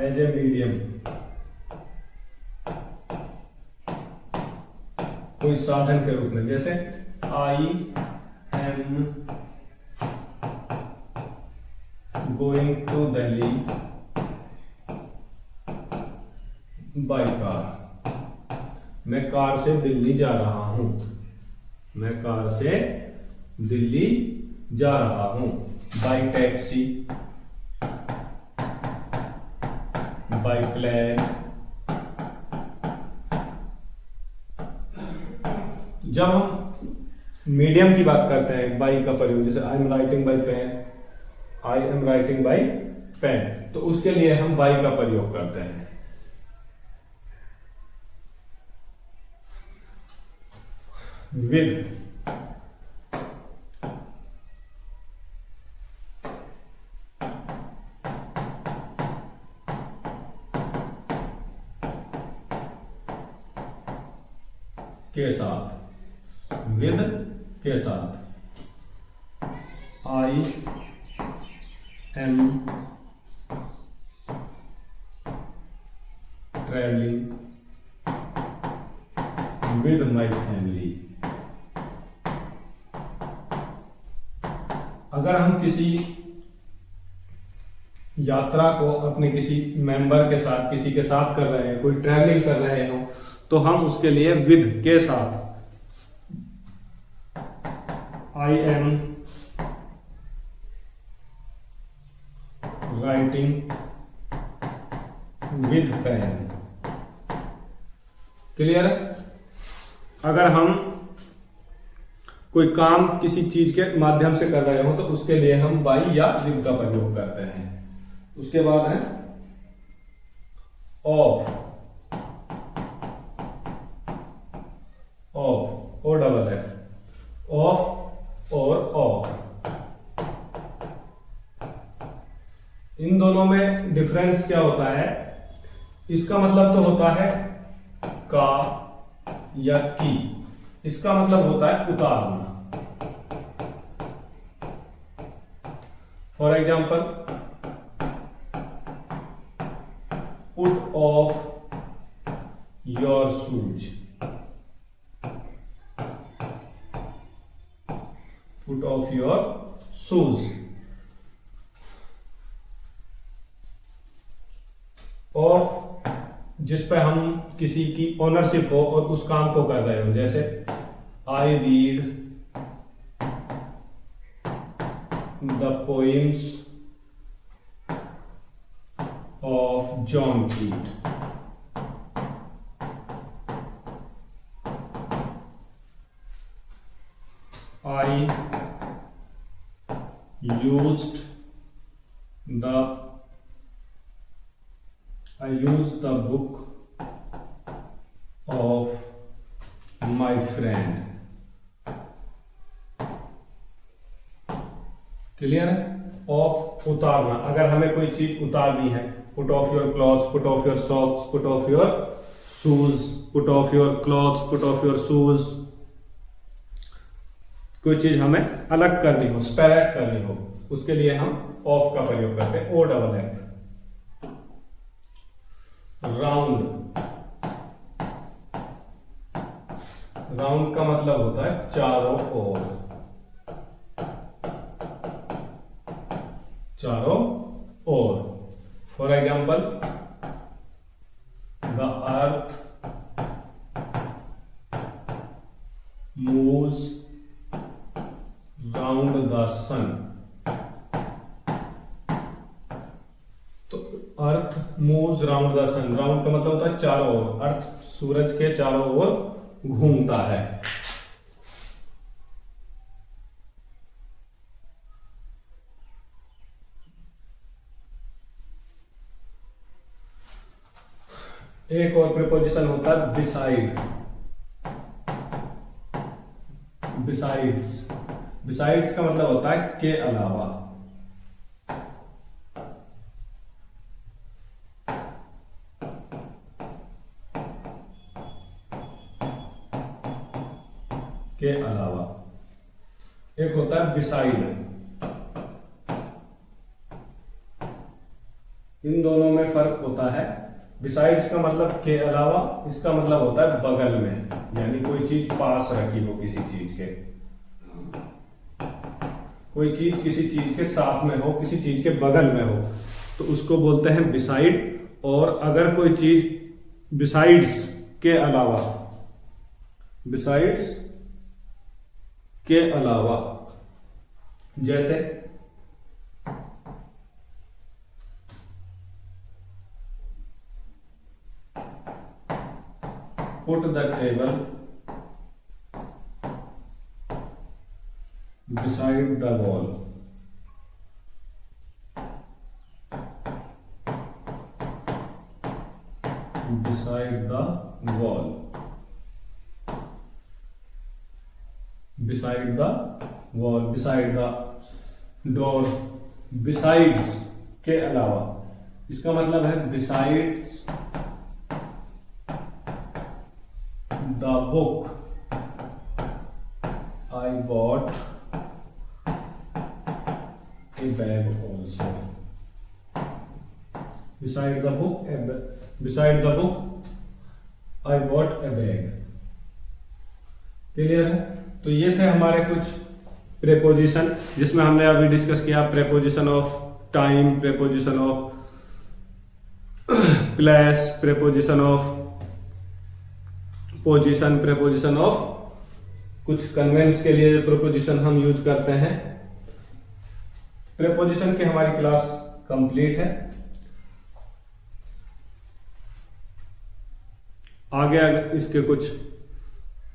एज ए मीडियम, कोई साधन के रूप में, जैसे I am going to Delhi by car. मैं कार से दिल्ली जा रहा हूं, मैं कार से दिल्ली जा रहा हूं। By taxi, by plane. जब हम मीडियम की बात करते हैं बाई का प्रयोग, जैसे I am writing by pen, I am writing by pen, तो उसके लिए हम बाई का प्रयोग करते हैं। विद, के साथ, विद के साथ। I am travelling with my family. अगर हम किसी यात्रा को अपने किसी मेंबर के साथ, किसी के साथ कर रहे हैं, कोई ट्रैवलिंग कर रहे हो, तो हम उसके लिए विद के साथ I am writing with pen. Clear? अगर हम कोई काम किसी चीज के माध्यम से कर रहे हो तो उसके लिए हम बाई या विद का प्रयोग करते हैं। उसके बाद है off, off O double F, of और ऑफ। इन दोनों में डिफरेंस क्या होता है? इसका मतलब तो होता है का या की, इसका मतलब होता है उतारना। For example, put off your shoes, put off your shoes. Of जिस पे हम किसी की ओनरशिप हो और उस काम को कर रहे हो, जैसे I read the poems of John Keats. I used the book of my friend। Clear है? ऑफ उतारना, अगर हमें कोई चीज उतारनी है, put off your clothes, put off your socks, put off your shoes, put off your clothes, put off your shoes. कोई चीज हमें अलग करनी हो, सेपरेट करनी हो, उसके लिए हम ऑफ का प्रयोग करते हैं, O double F. Round, round का मतलब होता है चारों ओर, चारों ओर। For example, the earth moves round the sun. Earth moves round the sun, round का मतलब होता है चारों ओर, अर्थ सूरज के चारों ओर घूमता है। एक और प्रीपोजिशन होता है बिसाइड, बिसाइड्स। बिसाइड्स का मतलब होता है के अलावा। के अलावा। एक होता है बिसाइड। इन दोनों में फर्क होता है। बिसाइड्स का मतलब के अलावा, इसका मतलब होता है बगल में, यानी कोई चीज पास रखी हो किसी चीज के, कोई चीज किसी चीज के साथ में हो, किसी चीज के बगल में हो, तो उसको बोलते हैं बिसाइड। और अगर कोई चीज बिसाइड्स के अलावा, बिसाइड्स के अलावा, जैसे put the table beside the wall, beside the wall, beside the wall, beside the door, besides के अलावा, इसका मतलब है besides the book I bought a bag also. Beside the book, I bought a bag. Clear है? तो ये थे हमारे कुछ प्रेपोजिशन जिसमें हमने अभी डिस्कस किया preposition of time, preposition of place, preposition of position, preposition of कुछ कन्वेंस के लिए प्रेपोजिशन हम यूज करते हैं। प्रेपोजिशन की हमारी क्लास कंप्लीट है। आगे इसके कुछ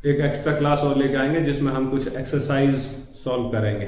एक एक्स्ट्रा क्लास और लेके आएंगे जिसमें हम कुछ एक्सरसाइज सॉल्व करेंगे।